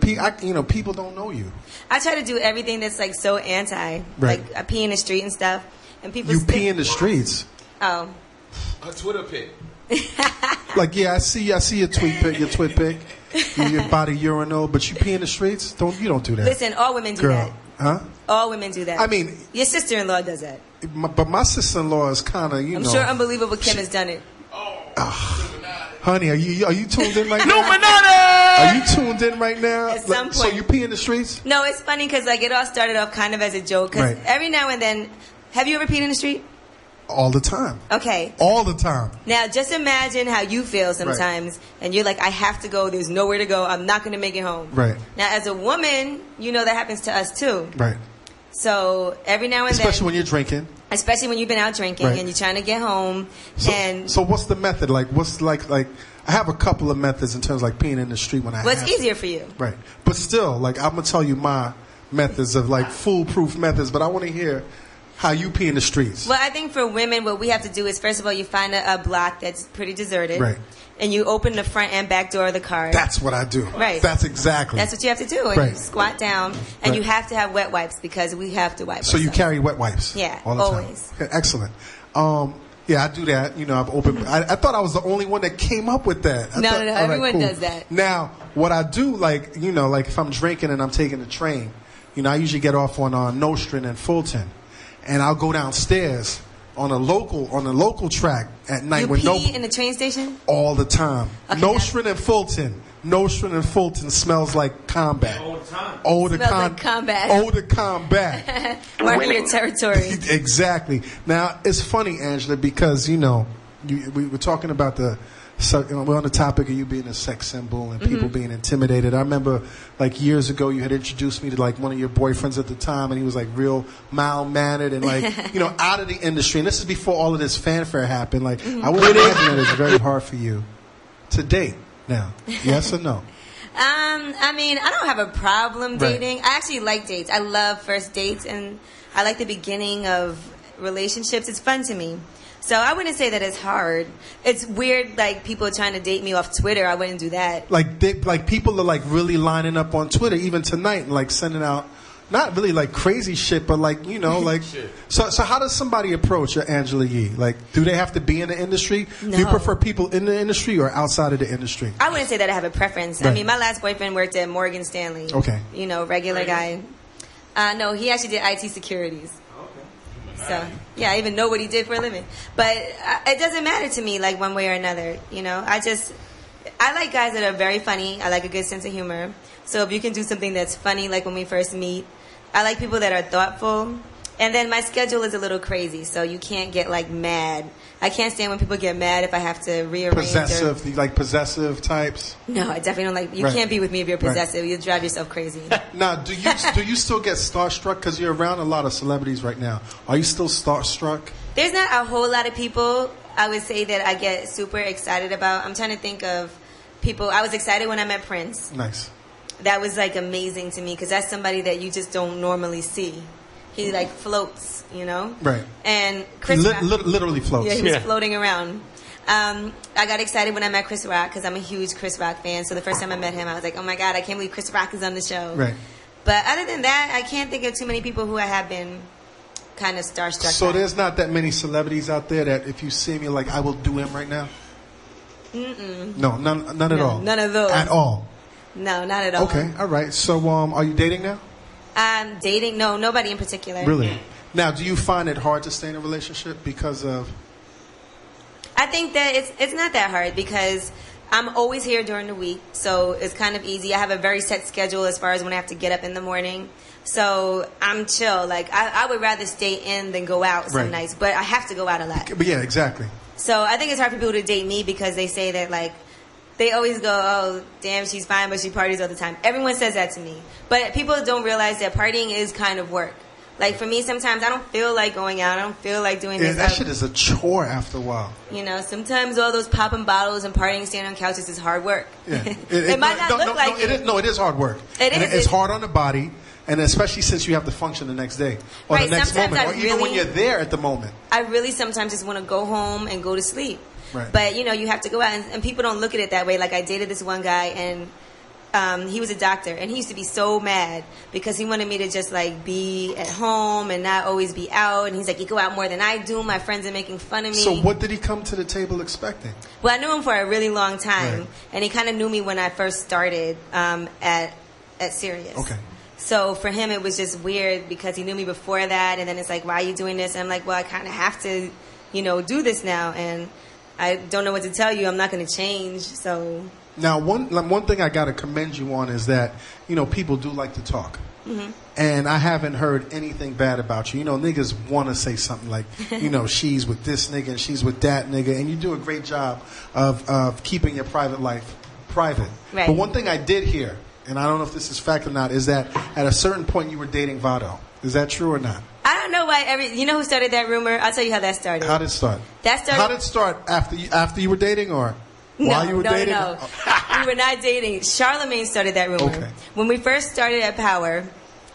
people don't know you. I try to do everything that's like so anti, Right. like I pee in the street and stuff, and people. You pee in the streets. Oh, A Twitter pic. Like, yeah, I see your tweet pic, your body urinal, but you pee in the streets. You don't do that. listen, all women do girl, that. huh? All women do that. I mean, your sister-in-law does that. but my sister-in-law is kind of, I'm sure Unbelievable Kim has done it. Honey, are you tuned in right now? Are you tuned in right now? At some So point. you pee in the streets? No, it's funny because like it all started off kind of as a joke. Because Right. every now and then, have you ever peed in the street? All the time. Okay. All the time. Now, just imagine how you feel sometimes, and you're like, I have to go. There's nowhere to go. I'm not going to make it home. Right. Now, as a woman, you know that happens to us too. Right. So every now and Especially then, when you're drinking. especially when you've been out drinking and you're trying to get home. So what's the method? Like, what's like I have a couple of methods in terms of like peeing in the street when I What's easier for you? Right. But still, like, I'm going to tell you my methods of like foolproof methods, but I want to hear how you pee in the streets. Well, I think for women, what we have to do is, first of all, you find a block that's pretty deserted. Right. And you open the front and back door of the car. That's what I do. Right. That's exactly. That's what you have to do. And you squat down, and you have to have wet wipes because we have to wipe. So you carry wet wipes? Yeah, all the always. time. Okay, excellent. Yeah, I do that. You know, I've opened. I thought I was the only one that came up with that. No, all right, everyone cool. does that. Now, what I do, like, you know, like if I'm drinking and I'm taking the train, you know, I usually get off on Nostrand and Fulton, and I'll go downstairs on a local track at night. You pee in the train station? All the time. Okay, Nostrand and Fulton smells like combat. All the time. Like combat. Older combat. Marking your territory. Exactly. Now, it's funny, Angela, because, you know, we were talking about we're on the topic of you being a sex symbol and people being intimidated. I remember, like, years ago, you had introduced me to, like, one of your boyfriends at the time, and he was, like, real mild-mannered and, like, you know, out of the industry. And this is before all of this fanfare happened. Like, I would imagine that it's very hard for you to date now. Yes or no? I mean, I don't have a problem dating. I actually like dates. I love first dates, and I like the beginning of relationships. It's fun to me. So I wouldn't say that it's hard. It's weird, like, people trying to date me off Twitter. I wouldn't do that. Like people are, like, really lining up on Twitter, even tonight, and, like, sending out, not really, like, crazy shit, but, like, you know, like... So how does somebody approach Angela Yee? Like, do they have to be in the industry? No. Do you prefer people in the industry or outside of the industry? I wouldn't say that I have a preference. Right. I mean, my last boyfriend worked at Morgan Stanley. Okay. You know, regular guy. No, he actually did IT securities. So, yeah, I even know what he did for a living. But it doesn't matter to me, like, one way or another, you know. I like guys that are very funny. I like a good sense of humor. So if you can do something that's funny, like when we first meet. I like people that are thoughtful. And then my schedule is a little crazy, so you can't get, like, mad. I can't stand when people get mad if I have to rearrange. Possessive, you like possessive types? No, I definitely don't like... You can't be with me if you're possessive. You'll drive yourself crazy. Now, do you still get starstruck? Because you're around a lot of celebrities right now. Are you still starstruck? There's not a whole lot of people I would say that I get super excited about. I'm trying to think of people... I was excited when I met Prince. Nice. That was, like, amazing to me because that's somebody that you just don't normally see. He, like, floats, you know? Right. And Chris Rock... literally floats. Yeah, he was floating around. I got excited when I met Chris Rock because I'm a huge Chris Rock fan. So the first time I met him, I was like, oh, my God, I can't believe Chris Rock is on the show. Right. But other than that, I can't think of too many people who I have been kind of starstruck So by. there's not that many celebrities out there that if you see me, like, I will do him right now? Mm-mm. No, none at all? None of those. At all? No, not at all. Okay, all right. So are you dating now? Dating? No, nobody in particular. Really? Now, do you find it hard to stay in a relationship because of... I think that it's not that hard because I'm always here during the week, so it's kind of easy. I have a very set schedule as far as when I have to get up in the morning. So I'm chill. Like, I would rather stay in than go out some nights, but I have to go out a lot. But yeah, exactly. So I think it's hard for people to date me because they say that, like, they always go, oh, damn, she's fine, but she parties all the time. Everyone says that to me. But people don't realize that partying is kind of work. Like, for me, sometimes I don't feel like going out. I don't feel like doing this. That shit is a chore after a while. You know, sometimes all those popping bottles and partying, standing on couches is hard work. Yeah. It might not look like it. It is hard work. It's hard on the body, and especially since you have to function the next day or the next moment, or even when you're there at the moment. I really sometimes just want to go home and go to sleep. Right. But, you know, you have to go out, and people don't look at it that way. Like, I dated this one guy, and he was a doctor, and he used to be so mad because he wanted me to just, like, be at home and not always be out. And he's like, you go out more than I do. My friends are making fun of me. So what did he come to the table expecting? Well, I knew him for a really long time, and he kind of knew me when I first started at Sirius. Okay. So for him, it was just weird because he knew me before that, and then it's like, why are you doing this? And I'm like, well, I kind of have to, you know, do this now, and I don't know what to tell you. I'm not going to change, so... Now, one thing I got to commend you on is that, you know, people do like to talk. Mm-hmm. And I haven't heard anything bad about you. You know, niggas want to say something like, you know, she's with this nigga and she's with that nigga. And you do a great job of keeping your private life private. Right. But one thing I did hear, and I don't know if this is fact or not, is that at a certain point you were dating Vado. Is that true or not? I don't know why you know who started that rumor? I'll tell you how that started. How did it start? That started. How did it start? After you were dating, or while you were dating? No. We were not dating. Charlamagne started that rumor. Okay. When we first started at Power,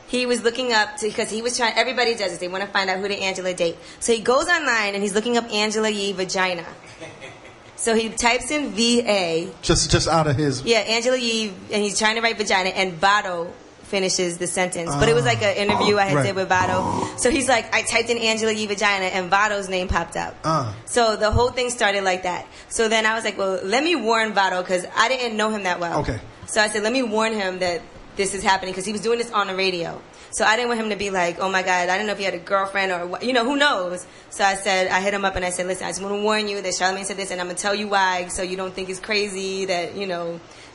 he was looking up because he was trying. Everybody does it. They want to find out who did Angela date. So he goes online and he's looking up Angela Yee vagina. So he types in VA. Just out of his. Yeah, Angela Yee, and he's trying to write vagina, and Vado finishes the sentence. But it was like an interview I had did with Vado. So he's like, I typed in Angela Yee vagina, and Vado's name popped up. So the whole thing started like that. So then I was like, well, let me warn Vado, because I didn't know him that well. Okay. So I said, let me warn him that this is happening, because he was doing this on the radio. So I didn't want him to be like, oh my God, I didn't know if he had a girlfriend or what, who knows. So I hit him up and I said, listen, I just want to warn you that Charlamagne said this, and I'm going to tell you why, so you don't think it's crazy that,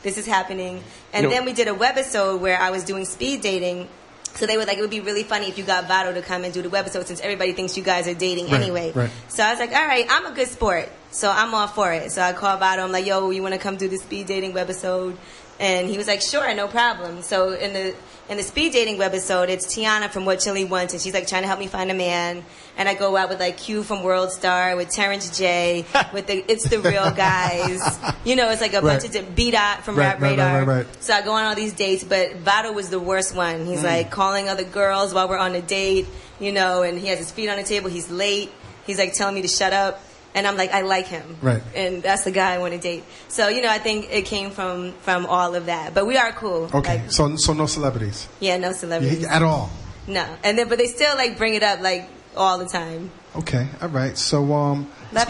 this is happening. And then we did a webisode where I was doing speed dating. So they were like, it would be really funny if you got Vado to come and do the webisode, since everybody thinks you guys are dating anyway. Right. So I was like, all right, I'm a good sport, so I'm all for it. So I called Vado. I'm like, yo, you want to come do the speed dating webisode? And he was like, sure, no problem. So in the speed dating webisode, it's Tiana from What Chili Wants, and she's like trying to help me find a man. And I go out with like Q from World Star, with Terrence J, with It's the Real Guys. It's like a bunch of B-Dot from Rap Radar. Right. So I go on all these dates, but Vado was the worst one. He's like calling other girls while we're on a date, and he has his feet on the table. He's late. He's like telling me to shut up. And I'm like, I like him. Right. And that's the guy I want to date. So, I think it came from all of that. But we are cool. Okay. Like, so no celebrities? Yeah, no celebrities. At all? No. But they still like bring it up like all the time. Okay. All right. So let's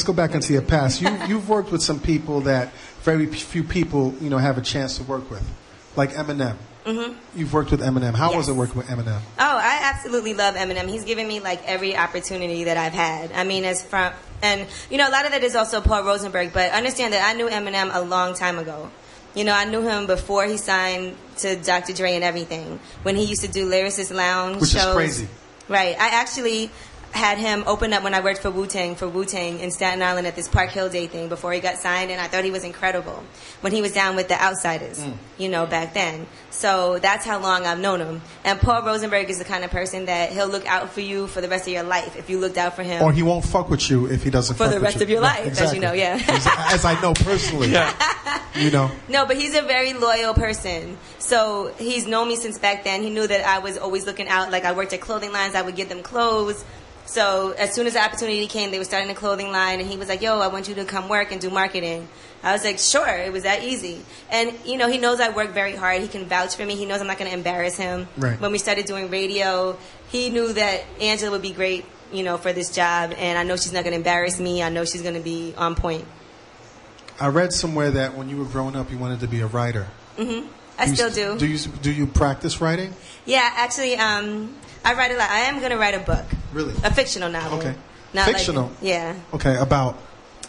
go back into your past. You've worked with some people that very few people, have a chance to work with. Like Eminem. Mm-hmm. You've worked with Eminem. How was it working with Eminem? Oh, I absolutely love Eminem. He's given me like every opportunity that I've had. I mean, a lot of that is also Paul Rosenberg, but understand that I knew Eminem a long time ago. I knew him before he signed to Dr. Dre and everything, when he used to do Lyricist Lounge Which shows. Is crazy. Right. I actually had him open up when I worked for Wu-Tang in Staten Island at this Park Hill Day thing before he got signed, and I thought he was incredible when he was down with the Outsiders, back then. So that's how long I've known him. And Paul Rosenberg is the kind of person that he'll look out for you for the rest of your life if you looked out for him. Or he won't fuck with you if he doesn't fuck with you. For the rest of your life, exactly. as you know, yeah. As I know personally. No, but he's a very loyal person. So he's known me since back then. He knew that I was always looking out. Like I worked at clothing lines, I would give them clothes. So as soon as the opportunity came, they were starting a clothing line, and he was like, yo, I want you to come work and do marketing. I was like, sure. It was that easy. And, he knows I work very hard. He can vouch for me. He knows I'm not going to embarrass him. Right. When we started doing radio, he knew that Angela would be great, for this job, and I know she's not going to embarrass me. I know she's going to be on point. I read somewhere that when you were growing up, you wanted to be a writer. Mm-hmm. I still do. Do you practice writing? Yeah, actually, I write a lot. I am going to write a book. Really? A fictional novel. Okay. Not fictional? Yeah. Okay, about?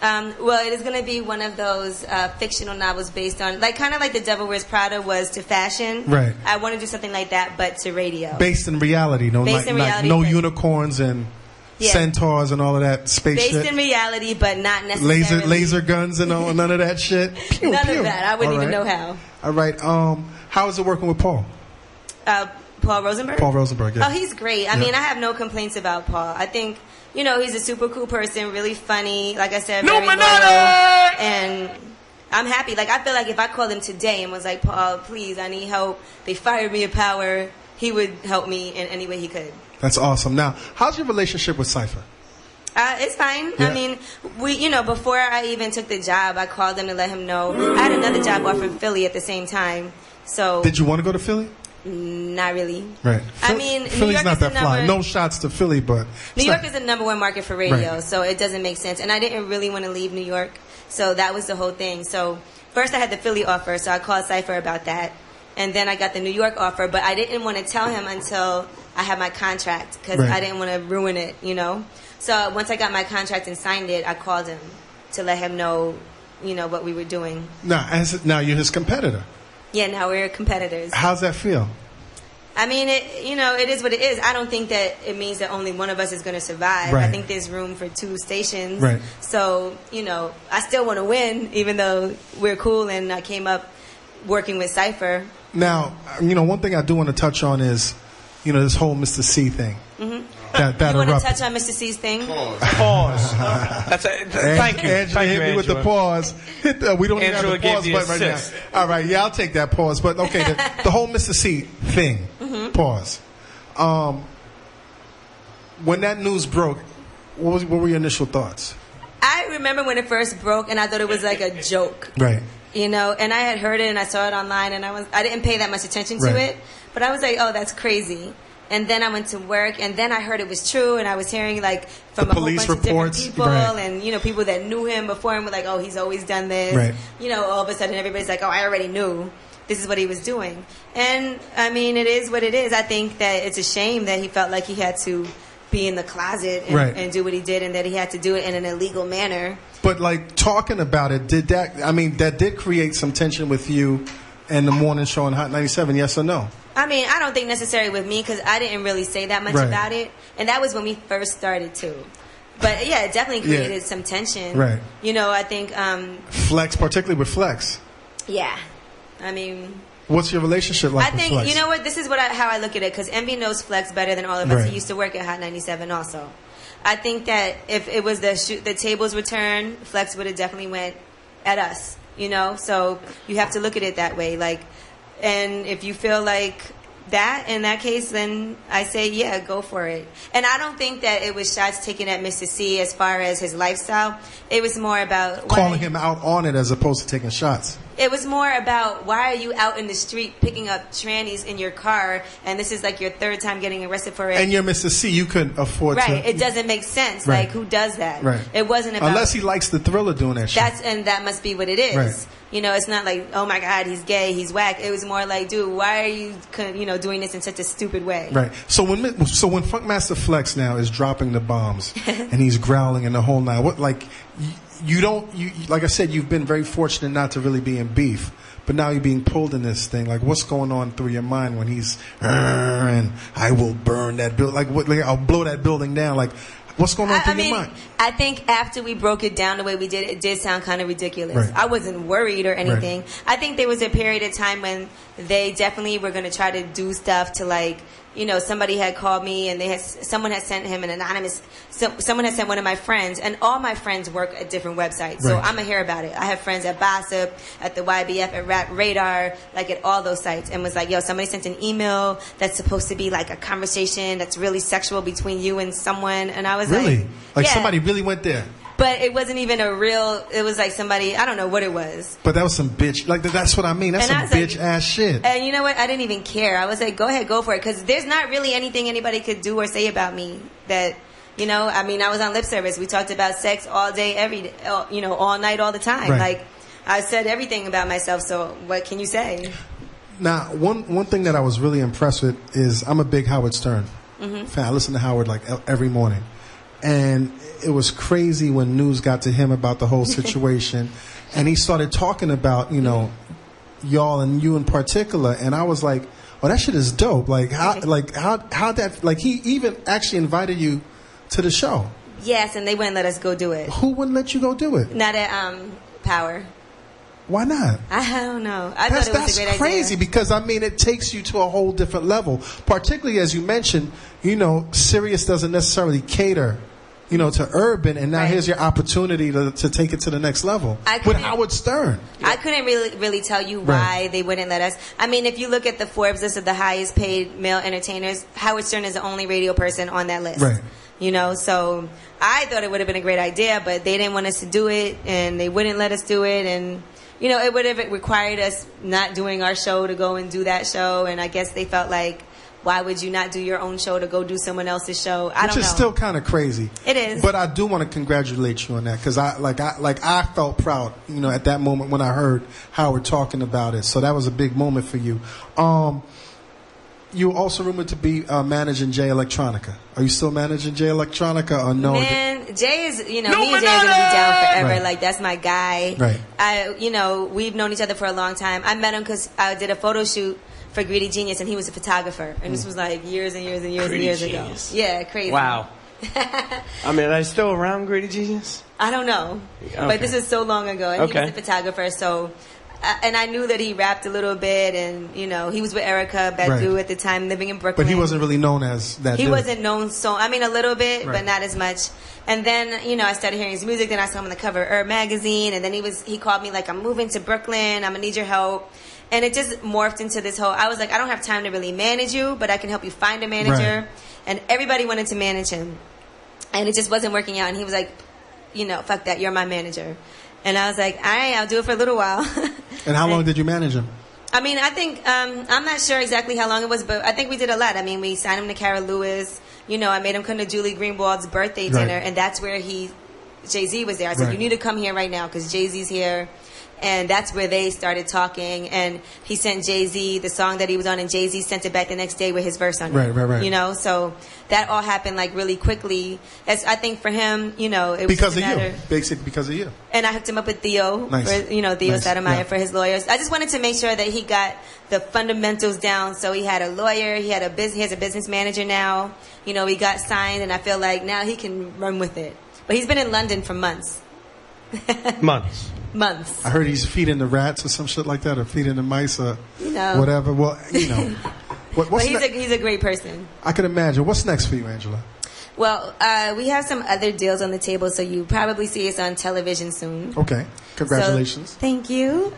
Well, it is going to be one of those fictional novels based on, kind of like The Devil Wears Prada was to fashion. Right. I want to do something like that, but to radio. Based in reality. No, Based in reality, no unicorns and centaurs and all of that space shit. Based in reality, but not necessarily. Laser guns and all, none of that shit? Pew, none pew. of that. I wouldn't even know how. All right. How is it working with Paul? Paul Rosenberg? Paul Rosenberg, yeah. Oh, he's great. I mean, I have no complaints about Paul. I think, he's a super cool person, really funny, like I said, very loyal. And I'm happy. Like, I feel like if I called him today and was like, Paul, please, I need help. They fired me at Power. He would help me in any way he could. That's awesome. Now, how's your relationship with Cypher? It's fine. Yeah. I mean, before I even took the job, I called him to let him know. I had another job offer in Philly at the same time. So did you want to go to Philly? Not really. Right. I mean, Philly's New York not is that fly. No shots to Philly, but New York is the #1 market for radio, so it doesn't make sense. And I didn't really want to leave New York, so that was the whole thing. So first I had the Philly offer, so I called Cypher about that. And then I got the New York offer, but I didn't want to tell him until I had my contract, because I didn't want to ruin it, So once I got my contract and signed it, I called him to let him know, what we were doing. Now you're his competitor. Yeah, now we're competitors. How's that feel? I mean, it is what it is. I don't think that it means that only one of us is going to survive. Right. I think there's room for 2 stations. Right. So, I still want to win, even though we're cool and I came up working with Cypher. Now, one thing I do want to touch on is, this whole Mr. C thing. Mm-hmm. That You want to erupted. touch on Mr. C's thing? Pause. Thank you. Angela Thank you, hit me with the Angela. pause. We don't even Angela have the gave pause the button right now. assist. All right, yeah, I'll take that pause. But okay, the whole Mr. C thing. Mm-hmm. Pause. When that news broke, what were your initial thoughts? I remember when it first broke, and I thought it was like a joke. Right. And I had heard it, and I saw it online, and I didn't pay that much attention to Right. it, but I was like, oh, that's crazy. And then I went to work, and then I heard it was true, and I was hearing like from The a whole police bunch of different reports, people, right. and people that knew him before him were like, oh, he's always done this. Right. All of a sudden everybody's like, oh, I already knew this is what he was doing. And I mean, it is what it is. I think that it's a shame that he felt like he had to be in the closet and, Right. and do what he did, and that he had to do it in an illegal manner. But like talking about it, that did create some tension with you and the morning show on Hot 97, yes or no? I mean, I don't think necessarily with me because I didn't really say that much Right. about it, and that was when we first started too. But yeah, it definitely created some tension. Right. I think, Flex, particularly with Flex. yeah. I mean, What's your relationship like I with think Flex? you know what. This is how I look at it because Envy knows Flex better than all of us. Right. He used to work at Hot 97 also. I think that if it was the tables were turned, Flex would have definitely went at us. So you have to look at it that way. Like, and if you feel like that in that case, then I say, yeah, go for it. And I don't think that it was shots taken at Mr. C as far as his lifestyle. It was more about calling him out on it as opposed to taking shots. It was more about why are you out in the street picking up trannies in your car, and this is like your third time getting arrested for it. And you're Mr. C, you couldn't afford to. Right, it doesn't make sense. Right. Like, who does that? Right. It wasn't about Unless he likes the thrill of doing that shit. and that must be what it is. Right. It's not like, oh my God, he's gay, he's whack. It was more like, dude, why are you, doing this in such a stupid way? Right. So when Funkmaster Flex now is dropping the bombs and he's growling in the whole night, you like I said, you've been very fortunate not to really be in beef. But now you're being pulled in this thing. Like, what's going on through your mind when he's, and I will burn that building. Like, I'll blow that building down. Like, what's going on through your mind? I think after we broke it down the way we did, it did sound kind of ridiculous. Right. I wasn't worried or anything. Right. I think there was a period of time when they definitely were going to try to do stuff to like, somebody had called me and someone had sent him an anonymous, someone had sent one of my friends, and all my friends work at different websites. So Right. I'm going to hear about it. I have friends at Gossip, at the YBF, at Rap Radar, like at all those sites, and was like, yo, somebody sent an email that's supposed to be like a conversation that's really sexual between you and someone. And I was Really? Like yeah. somebody really went there. But it wasn't even it was like somebody, I don't know what it was. But that was some bitch. Like, that's what I mean. That's And some I was like- bitch ass shit. And you know what? I didn't even care. I was like, go ahead, go for it. Because there's not really anything anybody could do or say about me that, I mean, I was on lip service. We talked about sex all day, every day, all night, all the time. Right. Like, I said everything about myself, so what can you say? Now, one thing that I was really impressed with is I'm a big Howard Stern fan. I listen to Howard like every morning. And it was crazy when news got to him about the whole situation. And he started talking about, y'all and you in particular. And I was like, oh, that shit is dope. Like, how that, like, he even actually invited you to the show. Yes, and they wouldn't let us go do it. Who wouldn't let you go do it? Not at Power. Why not? I don't know. I That's thought it was a great crazy idea. because, I mean, it takes you to a whole different level. Particularly, as you mentioned, Sirius doesn't necessarily cater, to urban, and now Right. here's your opportunity to take it to the next level with couldn't- Howard Stern. I couldn't really tell you why they wouldn't let us. I mean, if you look at the Forbes list of the highest paid male entertainers, Howard Stern is the only radio person on that list. Right. So I thought it would have been a great idea, but they didn't want us to do it, and they wouldn't let us do it, and it would have required us not doing our show to go and do that show, and I guess they felt like, why would you not do your own show to go do someone else's show? I don't know. Which is still kind of crazy. It is. But I do want to congratulate you on that because I felt proud, at that moment when I heard Howard talking about it. So that was a big moment for you. You were also rumored to be managing Jay Electronica. Are you still managing Jay Electronica or no? Man, Jay is, me and Jay are going to be down forever. Right. Like, that's my guy. Right. We've known each other for a long time. I met him because I did a photo shoot for Greedy Genius, and he was a photographer. And this was like years and years and years Greedy and years Genius. ago. Yeah, crazy. Wow. I mean, are they still around, Greedy Genius? I don't know. Okay. But this is so long ago. And he Okay. was a photographer, so and I knew that he rapped a little bit, and you know, he was with Erica Badu Right. at the time, living in Brooklyn. But he wasn't really known as that. He dude. wasn't known a little bit, Right. but not as much. And then, you know, I started hearing his music. Then I saw him on the cover of Herb magazine, and then he called me like, "I'm moving to Brooklyn. I'm gonna need your help." And it just morphed into this whole. I was like, I don't have time to really manage you, but I can help you find a manager. Right. And everybody wanted to manage him, and it just wasn't working out. And he was like, you know, fuck that, you're my manager. And I was like, all right, I'll do it for a little while. And how long did you manage him? I mean, I think, I'm not sure exactly how long it was, but I think we did a lot. I mean, we signed him to Cara Lewis. You know, I made him come to Julie Greenwald's birthday dinner, Right. and that's where Jay-Z was there. I said, Right. you need to come here right now because Jay-Z's here. And that's where they started talking. And he sent Jay-Z the song that he was on, and Jay-Z sent it back the next day with his verse on it. Right. You know, so that all happened like really quickly. As I think for him, you know, it was Because just of a matter. you. Basically because of you. And I hooked him up with Theo, Nice. for, you know, Theo Nice. Sotomayor Yeah. for his lawyers. I just wanted to make sure that he got the fundamentals down. So he had a lawyer, he has a business manager now. You know, he got signed, and I feel like now he can run with it. But he's been in London for months. Months. Months. I heard he's feeding the rats or some shit like that, or feeding the mice or You know. whatever. Well, you know. But What's he's a great person. I can imagine. What's next for you, Angela? Well, we have some other deals on the table, so you probably see us on television soon. Okay. Congratulations. So, thank you.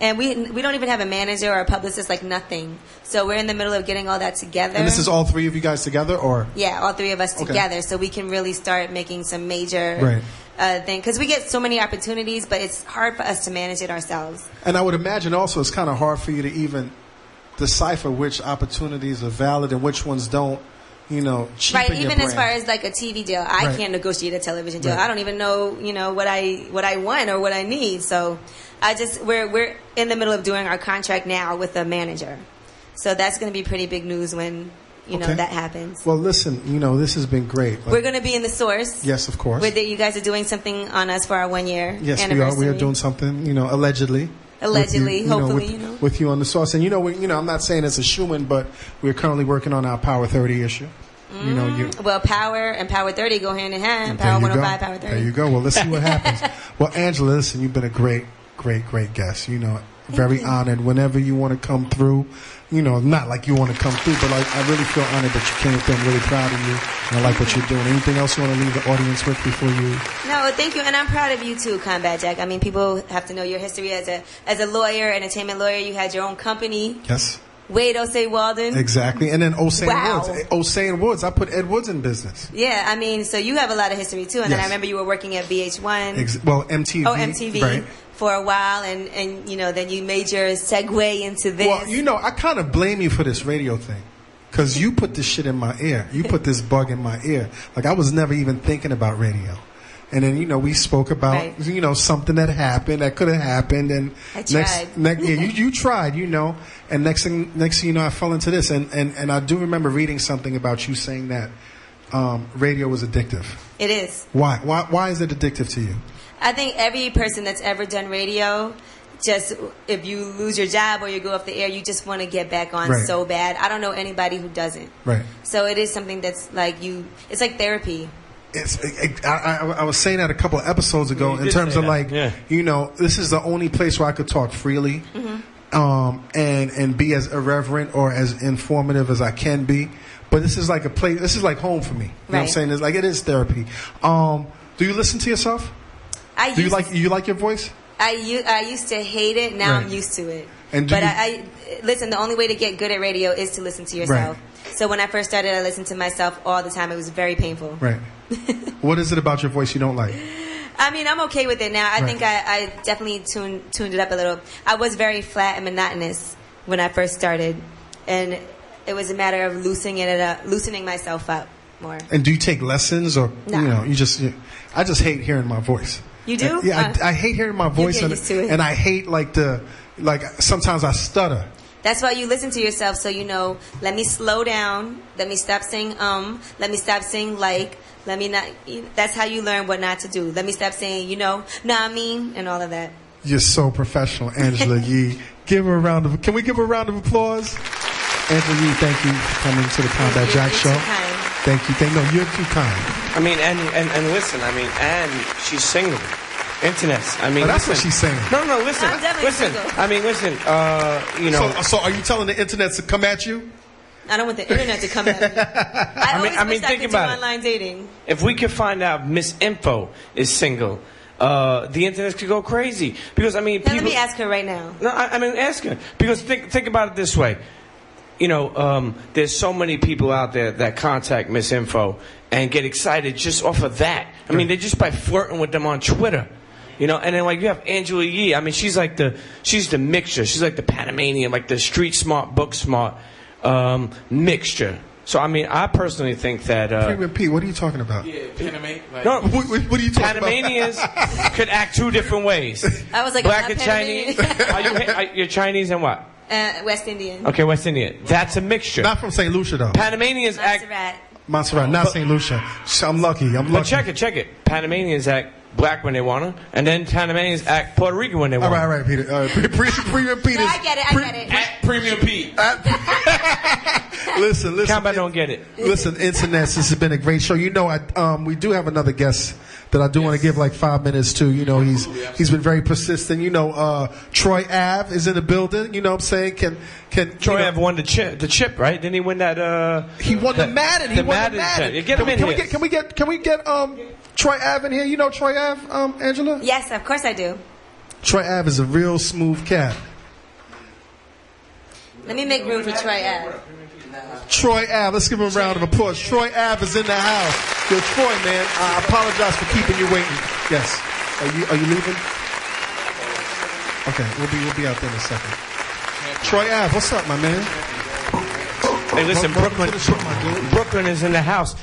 And we don't even have a manager or a publicist, like nothing. So we're in the middle of getting all that together. And this is all three of you guys together, or? Yeah, all three of us Okay. together, so we can really start making some major thing. Because we get so many opportunities, but it's hard for us to manage it ourselves. And I would imagine also it's kind of hard for you to even decipher which opportunities are valid and which ones don't, you know, cheapen Right, your even as brand. far as like a TV deal, I Right. can't negotiate a television deal. Right. I don't even know, you know, what I want or what I need. So we're in the middle of doing our contract now with a manager. So that's going to be pretty big news when, you know, Okay. that happens. Well, listen, you know, this has been great. We're going to be in The Source. Yes, of course. You guys are doing something on us for our 1 year Yes, anniversary. we are doing something, you know, allegedly. Allegedly, hopefully, you know. With you on The Source. And, you know, I'm not saying it's a shoo-in, but we're currently working on our Power 30 issue. You know, Well, Power and Power 30 go hand in hand. There Power you 105, go. Power 30. There you go. Well, let's see what happens. Well, Angela, listen, you've been a great guest. You know, very honored. Whenever you want to come through, you know, not like you want to come through, but like I really feel honored that you came through. I'm really proud of you, and I like what you're doing. Anything else you want to leave the audience with before you? No, thank you, and I'm proud of you too, Combat Jack. I mean, people have to know your history as a lawyer, entertainment lawyer. You had your own company, Yes. Wade Osei Walden. Exactly. And then Osei Wow. Woods. Osei Woods. I put Ed Woods in business. Yeah, I mean, so you have a lot of history too. And then Yes. I remember you were working at VH1. Well, MTV. Oh, MTV. Right. For a while, and you know, then you made your segue into this. Well, you know, I kind of blame you for this radio thing. Because you put this shit in my ear. You put this bug in my ear. Like, I was never even thinking about radio. And then, you know, we spoke about, Right. you know, something that happened, that could have happened. And I tried. you tried, you know. And next thing you know, I fell into this. And I do remember reading something about you saying that radio was addictive. It is. Why is it addictive to you? I think every person that's ever done radio, just if you lose your job or you go off the air, you just want to get back on Right. so bad. I don't know anybody who doesn't. Right. So it is something that's like it's like therapy. I was saying that a couple of episodes ago You in did terms say of that. like, Yeah. you know, this is the only place where I could talk freely, and be as irreverent or as informative as I can be. But this is like a place. This is like home for me. You know what I'm Right. saying? It's like it is therapy. Do you listen to yourself? Do you like your voice? I used to hate it. Now Right. I'm used to it. And do but you- I listen. The only way to get good at radio is to listen to yourself. So when I first started, I listened to myself all the time. It was very painful. Right. What is it about your voice you don't like? I mean, I'm okay with it now. I Right. think I definitely tuned it up a little. I was very flat and monotonous when I first started, and it was a matter of loosening myself up more. And do you take lessons or No. you know I just hate hearing my voice. You do? Yeah, I hate hearing my voice, get used to it. and I hate like sometimes I stutter. That's why you listen to yourself, so you know, let me slow down, let me stop saying let me stop saying like, let me not, that's how you learn what not to do. Let me stop saying, you know, nah, I mean, and all of that. You're so professional, Angela Yee. Can we give her a round of applause? Angela Yee, thank you for coming to the Combat Jack You're Show. too kind. Thank you. No, you're too kind. I mean, and listen, I mean, and she's single. Internets. I mean, that's listen. what she's saying. No, listen. I'm definitely Listen. single. I mean, listen. You know. So are you telling the internet to come at you? I don't want the internet to come at me. I always wish I think could do about it. online dating. If we could find out Miss Info is single, the internet could go crazy. Because I mean, Now, people. let me ask her right now. No, I mean, ask her. Because think about it this way. You know, there's so many people out there that contact Miss Info and get excited just off of that. I mean, they just by flirting with them on Twitter. You know, and then like you have Angela Yee. I mean, she's the mixture. She's like the Panamanian, like the street smart, book smart mixture. So I mean, I personally think that Premium Pete, what are you talking about? Yeah, Panamanian. Like, no, What are you talking Panamanians could act two different ways. I was like, Black I'm and not Chinese. Panamanian. You're Chinese and what? West Indian. Okay, West Indian. That's a mixture. Not from St. Lucia though. Panamanians act. Montserrat. Montserrat, not St. Lucia. I'm lucky. But check it. Panamanians act black when they want to, and then Panamanians act Puerto Rican when they want to. All right, Peter. All right, Premium Pete. No, I get it. at Premium Pete. Listen. Kamba don't get it. Listen, Internet, this has been a great show. You know, we do have another guest that I do want to give like 5 minutes to. You know, he's been very persistent. You know, Troy Ave is in the building. You know what I'm saying? Can Troy Ave won the chip, right? Didn't he win that? He won the Madden. He won the Madden. Yeah, get him in here. Can we get Troy Ave in here? You know Troy Ave, Angela? Yes, of course I do. Troy Ave is a real smooth cat. Let me make room for Troy Ave. Troy Ave, let's give him a round of applause. Troy Ave is in the house. Yo, Troy, man, I apologize for keeping you waiting. Yes. Are you leaving? Okay, we'll be out there in a second. Troy Ave, what's up, my man? Hey, listen, Welcome to the show, my dude. Brooklyn is in the house.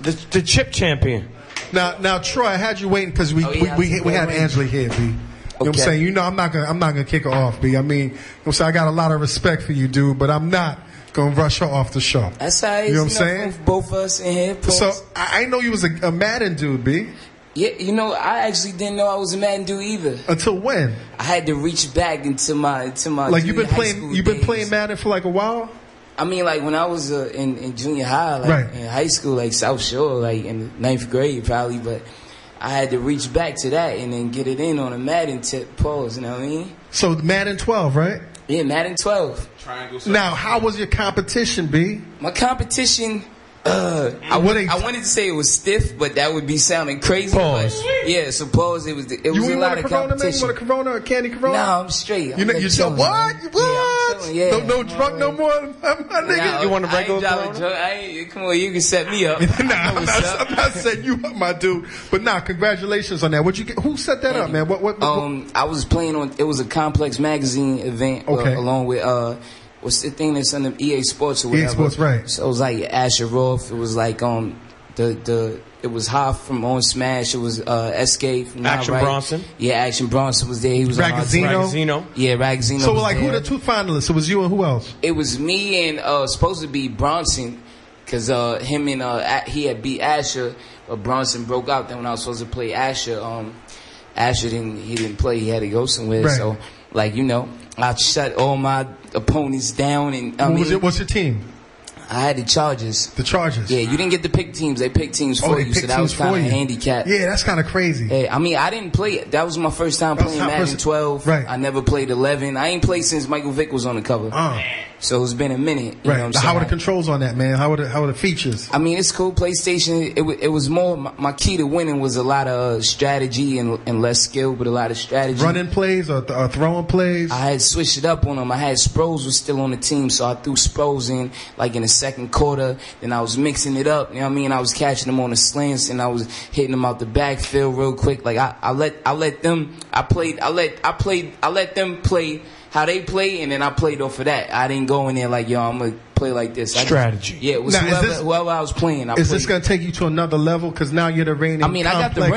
The chip champion. Now, Troy, I had you waiting because we had Angela here, B. You know what I'm saying? You know, I'm not gonna kick her off, B. I mean, you know what I'm saying? I got a lot of respect for you, dude, but I'm not gonna rush her off the show. That's how you know what I'm saying? Both of us in here. So I know you was a Madden dude, B. Yeah, you know, I actually didn't know I was a Madden dude either. Until when? I had to reach back into my like you've been playing playing Madden for like a while. I mean, like when I was in junior high, like right. in high school, like South Shore, like in 9th grade probably, but I had to reach back to that and then get it in on a Madden tip pause, you know what I mean? So Madden 12, right? Yeah, Madden 12. Now, how was your competition, B? My competition, I wanted to say it was stiff, but that would be sounding crazy. Pause. But yeah, suppose it was a lot of Corona, man? competition. You want a Corona, a candy Corona? No, I'm straight. You said what? What? Yeah, no drunk no more, my nigga. You want a regular Corona? Come on, you can set me up. I'm not setting you up, my dude. But congratulations on that. What'd you get? Who set that up, man? What? I was playing on. It was a Complex magazine event, along with what's the thing that's under EA Sports or whatever. EA Sports, right? So it was like Asher Roth. It was like it was Hoff from On Smash. It was Escape from Action Bronson. Yeah, Action Bronson was there. He was Ragazzino. Yeah, Ragazzino. So was like, there. who the two finalists? It was you and who else? It was me and supposed to be Bronson, because him and he had beat Asher, but Bronson broke out. Then when I was supposed to play Asher, Asher didn't play. He had to go somewhere. Right. So like I shut all my opponents down, and what's your team? I had the Chargers. The Chargers. Yeah, you didn't get to pick teams. They picked teams for you, so that was kind of handicapped. Yeah, that's kind of crazy. Yeah, I mean, I didn't play it. That was my first time playing Madden 12. Right. I never played 11. I ain't played since Michael Vick was on the cover. So it's been a minute. You know what I'm saying? How were the controls on that, man? How were the features? I mean, it's cool. PlayStation, it was more, my key to winning was a lot of strategy and less skill, but a lot of strategy. Running plays or throwing plays? I had switched it up on them. I had Sproles was still on the team, so I threw Sproles in like in the second quarter. Then I was mixing it up. You know what I mean? I was catching them on the slants and I was hitting them out the backfield real quick. Like I let them play how they play, and then I played off of that. I didn't go in there like, yo, I'm gonna play like this. Strategy. Yeah, it was whoever I was playing. Is this gonna take you to another level? Because now you're the reigning. I mean, I got the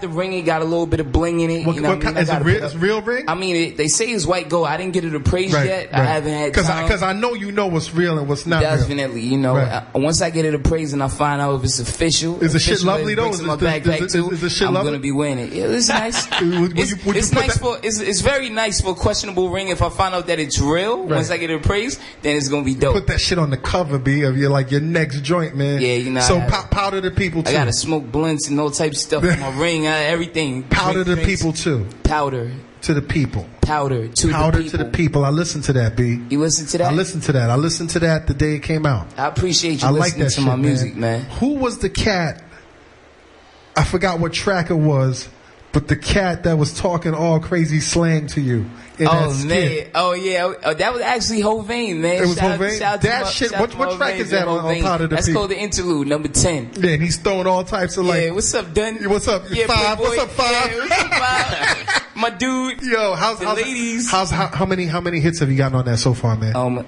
ring. It got a little bit of bling in it. What, you know what I mean? Is it real ring? I mean, they say it's white gold. I didn't get it appraised yet. I haven't had time. Because I know you know what's real and what's not Definitely, real. You know, once I get it appraised and I find out if it's official. Is the shit lovely though? Is the shit I'm lovely? gonna be wearing it. Yeah, it's nice. It's nice it's very nice for a questionable ring. If I find out that it's real, once I get it appraised, then it's gonna be dope. Put that shit on the cover, B, of your next joint, man. Yeah, you know. So powder the people too. I gotta smoke blunts and all types of stuff in my ring, everything. Powder the people too. Powder to the people. Powder to the people. I listened to that, B. You listened to that? I listened to that the day it came out. I appreciate you listening to my music, man. Who was the cat? I forgot what track it was, but the cat that was talking all crazy slang to you. Oh man! Oh yeah! That was actually Hovain, man. It was Hovain. That shit. What track is that on Powder the People? That's called the interlude, number 10. Yeah, and he's throwing all types of like. Yeah, what's up, Dunn? What's up, yeah, Five? Playboy. What's up, Five? Yeah, what's up, Five? My dude. Yo, ladies? How many hits have you gotten on that so far, man?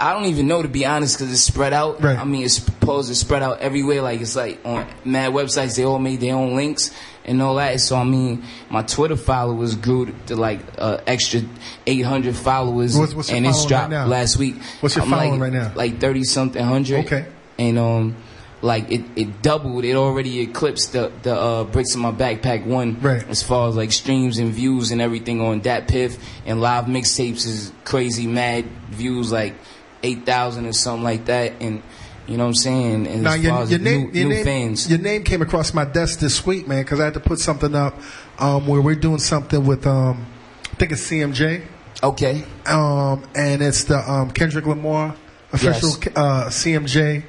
I don't even know, to be honest, because it's spread out. Right. I mean, it's supposed to spread out everywhere. Like, it's like on mad websites, they all made their own links and all that. So, I mean, my Twitter followers grew to like extra 800 followers. What's your and it's dropped right now? last week. What's your following right now? Like 30-something hundred. Okay. And, like it doubled. It already eclipsed the Bricks in My Backpack 1. Right. As far as like streams and views and everything on Dat Piff. And live mixtapes is crazy mad views, like 8,000 or something like that. And you know what I'm saying? And now, as far as new fans. Your name came across my desk this week, man, because I had to put something up where we're doing something with I think it's CMJ. Okay. And it's the Kendrick Lamar official CMJ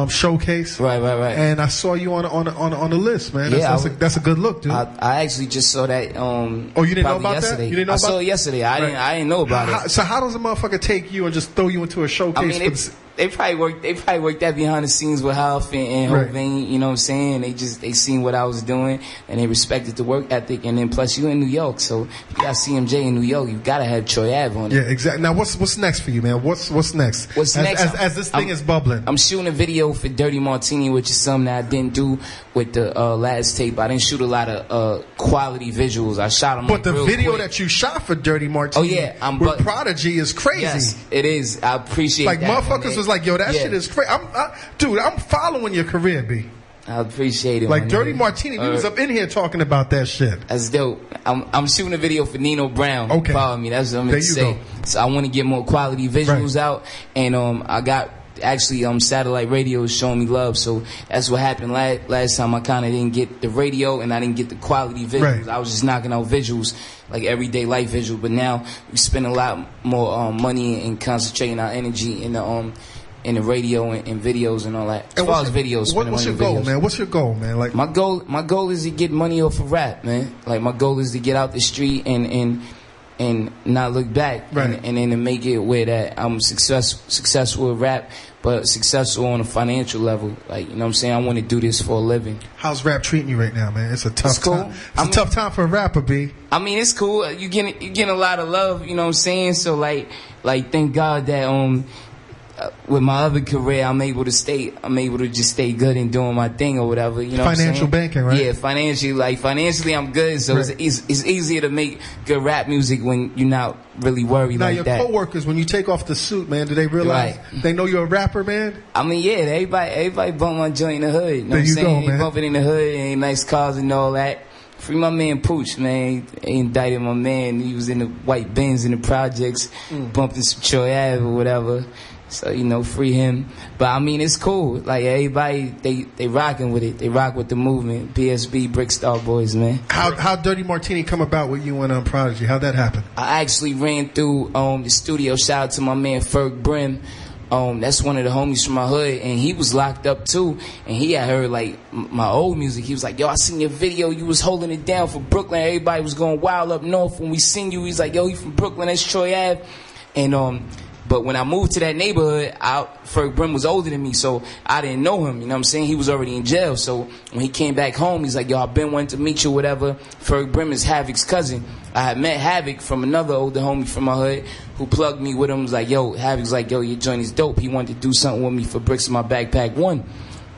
showcase. Right. And I saw you on the list, man. That's a good look, dude. I actually just saw that. Oh, you didn't know about yesterday. that? You didn't know I about saw it yesterday. I didn't know about it. So how does a motherfucker take you and just throw you into a showcase? I mean, they probably worked that behind the scenes with Huff and Right. Hovain, you know what I'm saying? They seen what I was doing and they respected the work ethic, and then plus you in New York, so if you got CMJ in New York, you gotta have Troy Ave on it. Yeah, exactly. Now what's next for you, man? What's next? What's next? As this thing is bubbling. I'm shooting a video for Dirty Martini, which is something that I didn't do with the last tape. I didn't shoot a lot of quality visuals. I shot them. But the video quick. that you shot for Dirty Martini, with Prodigy is crazy. Yes, it is. I appreciate like that. Motherfuckers was like, yo, that shit is crazy. Dude, I'm following your career, B. I appreciate it. Like Dirty Martini, we was up in here talking about that shit. That's dope. I'm shooting a video for Nino Brown. Okay. Follow me. That's what I'm going to say. Go. So I want to get more quality visuals out, and I got actually satellite radio is showing me love. So that's what happened last time. I kind of didn't get the radio and I didn't get the quality visuals. Right. I was just knocking out visuals, like everyday life visuals. But now we spend a lot more money and concentrating our energy in the radio and videos and all that. As far as videos, what's your goal, man? What's your goal, man? Like my goal is to get money off of rap, man. Like my goal is to get out the street and not look back, right. and then to make it where that I'm successful with rap, but successful on a financial level. Like, you know what I'm saying? I want to do this for a living. How's rap treating you right now, man? It's a tough time. It's a tough time for a rapper, B. I mean, it's cool. You getting a lot of love, you know what I'm saying? So like thank God that with my other career, I'm able to just stay good and doing my thing or whatever. You know, financial banking, right? Yeah, financially, I'm good. So right. it's easier to make good rap music when you're not really worried now, like that. Now, your coworkers, when you take off the suit, man, do they realize they know you're a rapper, man? I mean, yeah, everybody bump my joint in the hood. You know what I'm saying? Go, man. They bump it in the hood and nice cars and all that. Free my man Pooch, man. They indicted my man. He was in the white Benz in the projects, bumping some Troy Ave or whatever. So, you know, free him. But, I mean, it's cool. Like, everybody, they rocking with it. They rock with the movement. PSB, Brickstar Boys, man. How Dirty Martini come about with you and Prodigy? How'd that happen? I actually ran through the studio. Shout out to my man, Ferg Brim. That's one of the homies from my hood, and he was locked up, too. And he had heard, like, my old music. He was like, yo, I seen your video. You was holding it down for Brooklyn. Everybody was going wild up north when we seen you. He's like, yo, he from Brooklyn. That's Troy Ave. And, but when I moved to that neighborhood, Ferg Brim was older than me, so I didn't know him. You know what I'm saying? He was already in jail. So when he came back home, he's like, yo, I've been wanting to meet you, whatever. Ferg Brim is Havoc's cousin. I had met Havoc from another older homie from my hood who plugged me with him. Was like, yo, Havoc's like, yo, your joint is dope. He wanted to do something with me for Bricks in My Backpack 1.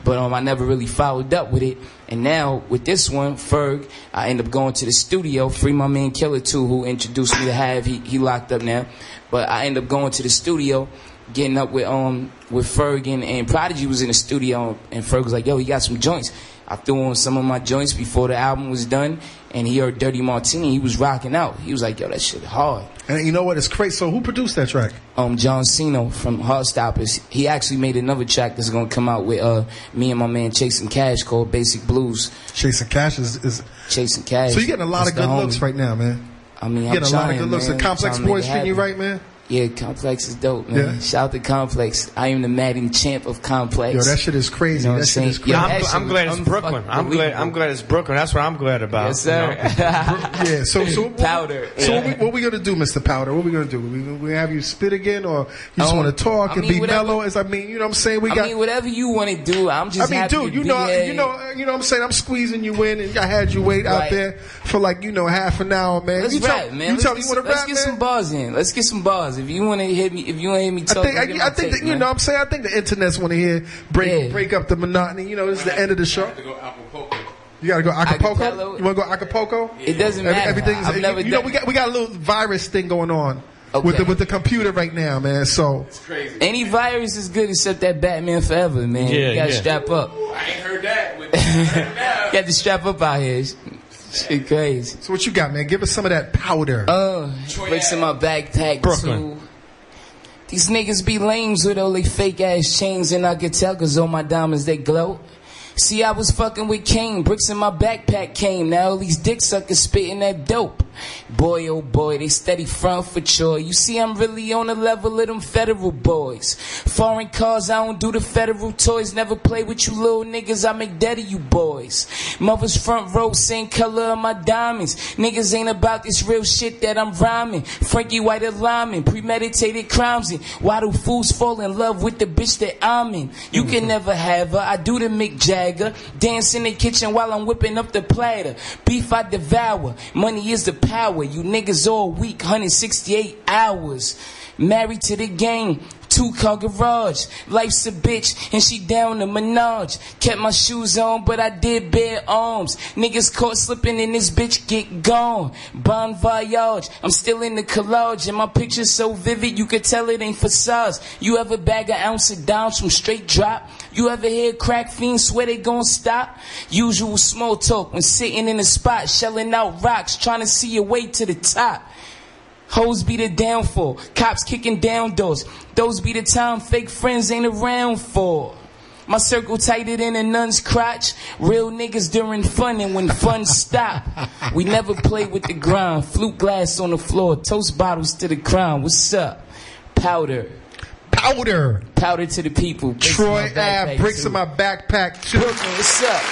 But I never really followed up with it. And now, with this one, Ferg, I end up going to the studio. Free my man Killer, too, who introduced me to Hav. He locked up now. But I end up going to the studio, getting up with Ferg, and Prodigy was in the studio, and Ferg was like, yo, he got some joints. I threw on some of my joints before the album was done, and he heard Dirty Martini. He was rocking out. He was like, yo, that shit hard. And you know what? It's crazy. So who produced that track? John Cena from Heartstoppers. He actually made another track that's gonna come out with me and my man Chasing Cash called Basic Blues. Chasing Cash is Chasing Cash. So you're getting a lot of good looks right now, man. I mean, you're getting a lot of good looks. Man. The Complex Boys treating you right, man? Yeah, Complex is dope, man. Yeah. Shout out to Complex. I am the Madden champ of Complex. Yo, that shit is crazy. You know that shit is crazy. Yeah, I'm glad it's Brooklyn. I'm glad it's Brooklyn. That's what I'm glad about. Yes, sir. Yeah, so Powder. So what we gonna do, Mr. Powder? What we gonna do? We have you spit again, or you just want to talk and be mellow? As I mean, you know what I'm saying? I mean, whatever you want to do. I'm just happy dude, to you be know, here. you know what I'm saying? I'm squeezing you in, and I had you wait out there for like half an hour, man. Let's rap, man. You tell me you want to rap, Let's get some bars in. Let's get some bars. If you want to hit me, talk, I think that, you know what I'm saying? I think the internet's want to hear break up the monotony. You know, this is the end of the show. You gotta go Acapulco. You want to go Acapulco? It doesn't matter. Everything's. We got a little virus thing going on with the computer right now, man. So it's crazy. Any virus is good except that Batman Forever, man. You gotta strap up. I ain't heard that. You got to strap up out here. Shit crazy. So what you got, man? Give us some of that powder. Bricks in my backpack, Brooklyn. too. These niggas be lames with all they fake ass chains, and I can tell cause all my diamonds they glow. See, I was fucking with Kane, bricks in my backpack came. Now all these dick suckers spitting that dope. Boy, oh boy, they steady front for sure. You see, I'm really on the level of them federal boys. Foreign cars, I don't do the federal toys. Never play with you little niggas, I make dead of you boys. Mother's front row, same color of my diamonds. Niggas ain't about this real shit that I'm rhyming. Frankie White alignment, premeditated crimes. And why do fools fall in love with the bitch that I'm in? You can never have her, I do the Mick Jagger. Dance in the kitchen while I'm whipping up the platter. Beef I devour, money is the power. You niggas all weak, 168 hours. Married to the game, 2-car garage. Life's a bitch and she down to Minaj. Kept my shoes on but I did bare arms. Niggas caught slipping in this bitch get gone. Bon voyage, I'm still in the collage. And my picture's so vivid you could tell it ain't facades. You ever bag an ounce of dimes from straight drop? You ever hear crack fiends swear they gon' stop? Usual small talk when sitting in a spot, shelling out rocks, trying to see your way to the top. Hoes be the downfall, cops kicking down doors. Those be the time fake friends ain't around for. My circle tighter than a nun's crotch. Real niggas during fun and when fun stop. We never play with the grind. Flute glass on the floor, toast bottles to the crown. What's up? Powder. Powder to the people. Troy Ave, bricks in my backpack too. Brooklyn, what's up?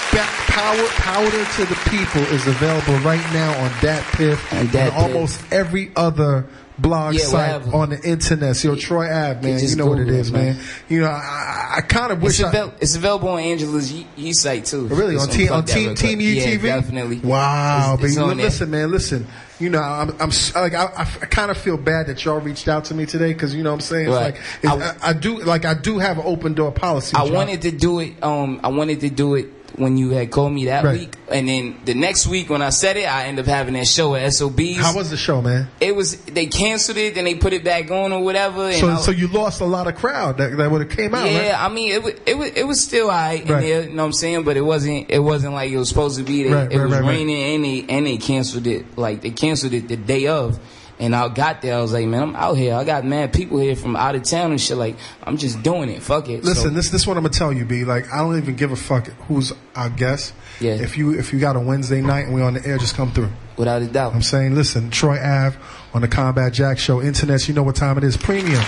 Powder to the people is available right now on Dat Piff and almost every other blog site on the internet. So, Troy Ave, man, you know what it is, man. You know, I kind of wish it's available on Angela's Yee site too. Really, on Team UTV? Yeah, definitely. Wow, it's baby. Listen, man, listen. You know, I'm like I kind of feel bad that y'all reached out to me today because you know what I'm saying. Right. It's I do have an open door policy. I wanted to do it when you had called me that week, and then the next week when I said it, I ended up having that show at SOBs. How was the show, man? They canceled it, then they put it back on or whatever. And so you lost a lot of crowd that would have came out. Yeah, right? I mean it was still alright in there, you know what I'm saying, but it wasn't like it was supposed to be there. It was raining and they canceled it. Like they canceled it the day of. And I got there, I was like, man, I'm out here. I got mad people here from out of town and shit. Like, I'm just doing it. Fuck it. Listen, this is what I'm gonna tell you, B. Like, I don't even give a fuck who's our guest. Yeah. If you got a Wednesday night and we on the air, just come through. Without a doubt. I'm saying, listen, Troy Ave on the Combat Jack Show. Internet, you know what time it is. Premium.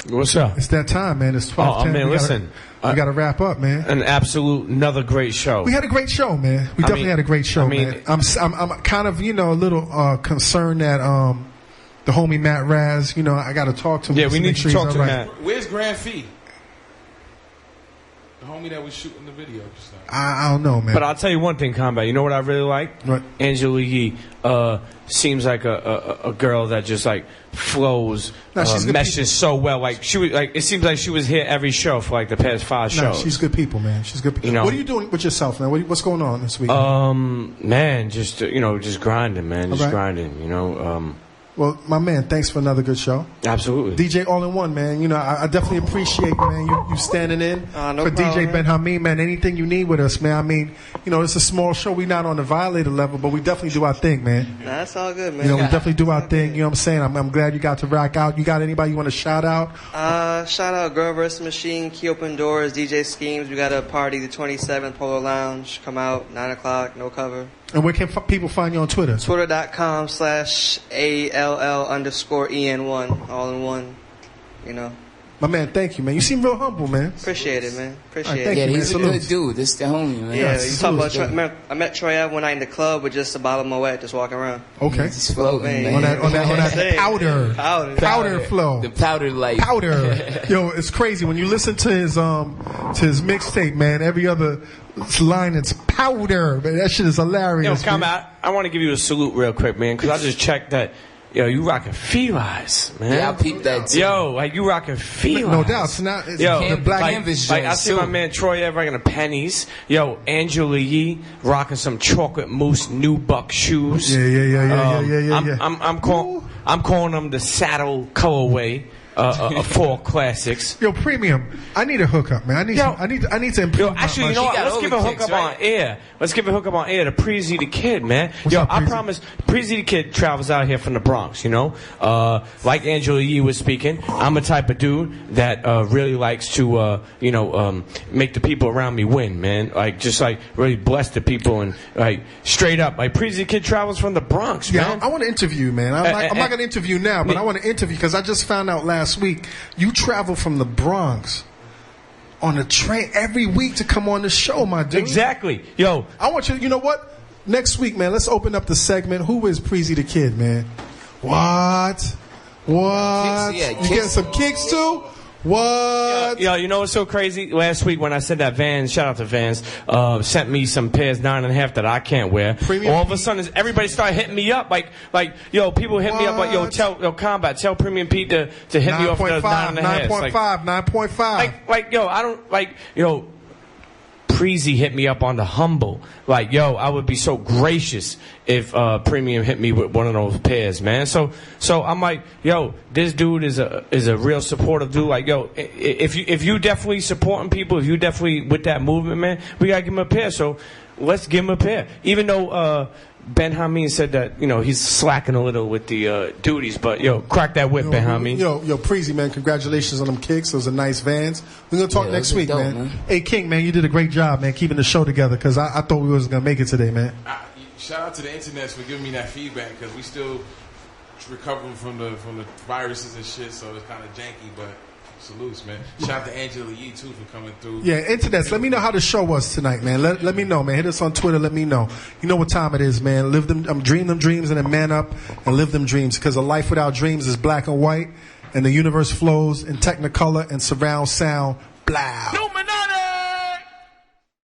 What's up? It's that time, man. It's 12:10. Oh, man, listen. We got to wrap up, man. Another great show. We had a great show, man. We definitely had a great show, man. I'm kind of, a little concerned that the homie Matt Raz, I got to talk to him. Yeah, we need to talk to Matt. Where's Grand Fee? The homie that was shooting the video just now. I don't know, man. But I'll tell you one thing, Combat. You know what I really like? What? Angela Yee seems like a girl that just like flows, meshes so well. Like she was like, it seems like she was here every show for like the past 5 shows. She's good people, man. She's good people. What are you doing with yourself, man? What's going on this week? Man, just grinding, man. Just grinding. Well, my man, thanks for another good show. Absolutely. DJ All-in-One, man. You know, I definitely appreciate, man, you standing in No for problem, DJ man. Ben Hameen, man. Anything you need with us, man. I mean, you know, it's a small show. We not on the Violator level, but we definitely do our thing, man. Nah, that's all good, man. You know, we definitely do our thing. You know what I'm saying? I'm glad you got to rock out. You got anybody you want to shout out? Shout out Girl vs. Machine, Key Open Doors, DJ Schemes. We got a party the 27th, Polo Lounge. Come out, 9 o'clock, no cover. And where can people find you on Twitter? Twitter.com/ALL_EN1, all in one, you know. My man, thank you, man. You seem real humble, man. Appreciate it, man. Appreciate thank it. Yeah, you, he's a man. good dude. This the homie, man. Yeah, Yes, you talk about salute. I met Troy Ave one night in the club with just a bottle of Moet, just walking around. Okay. He's floating, Man. man. On that Hey, powder powder. flow. The powder light. Powder. Yo, it's crazy when you listen to his mixtape, man. Every other line it's powder, man. That shit is hilarious. Yo, man. I want to give you a salute real quick, man, because I just checked that. Yo, you rocking felines, man. Yeah, I peeped that too. Yo, like you rocking felines. No doubt. It's not. It's Yo, the black canvas like I joints, see too. my man Troy Ave rocking the pennies. Yo, Angela Yee rocking some chocolate mousse nubuck shoes. Yeah. I'm calling them the saddle colorway. Fall classics. Yo, premium. I need a hookup, man. I need to improve. Yo, actually, my you know what? got Let's give a overkicks, hookup right? on air. Let's give a hookup on air to Preezy the Kid, man. What's up, I Preezy? promise, Preezy the Kid travels out here from the Bronx, you know? Like Angela Yee was speaking, I'm a type of dude that really likes to, make the people around me win, man. Like, just like really bless the people and like straight up. Like, Preezy the Kid travels from the Bronx, Yeah, man. I want to interview, man. I'm not going to interview now, but I want to interview because I just found out last week you travel from the Bronx on a train every week to come on the show, my dude. Exactly. Yo, I want you. You know what? Next week, man. Let's open up the segment. Who is Preezy the Kid, man? What? Yeah, You kicks. getting some kicks too? What? Yo, you know what's so crazy? Last week when I said that Vans, shout out to Vans, sent me some pairs 9.5 that I can't wear. Premium All of a sudden, everybody started hitting me up. Like, yo, people hit me up like, What? tell Combat, tell Premium Pete to hit me up for those 9.5. 9.5. Yo, I don't, yo, Preezy hit me up on the humble. Like, yo, I would be so gracious if Premium hit me with one of those pairs, man. So I'm like, yo, this dude is a real supportive dude. Like, yo, if you definitely supporting people, if you definitely with that movement, man, we gotta give him a pair. So let's give him a pair. Even though Ben Hameen said that, you know, he's slacking a little with the duties, but yo, crack that whip, Ben Hameen. Yo, Preezy, man, congratulations on them kicks. Those are nice Vans. We're going to talk Yeah, next those are week, dope, man. Hey, King, man, you did a great job, man, keeping the show together because I thought we wasn't going to make it today, man. Shout out to the internet for giving me that feedback because we still recovering from the viruses and shit, so it's kind of janky, but salutes, man. Shout out to Angela Yee too for coming through. Yeah, internets. Let me know how the show was tonight, man. Let me know, man. Hit us on Twitter. Let me know. You know what time it is, man. Dream them dreams and then man up and live them dreams. Because a life without dreams is black and white, and the universe flows in technicolor and surround sound. Blah.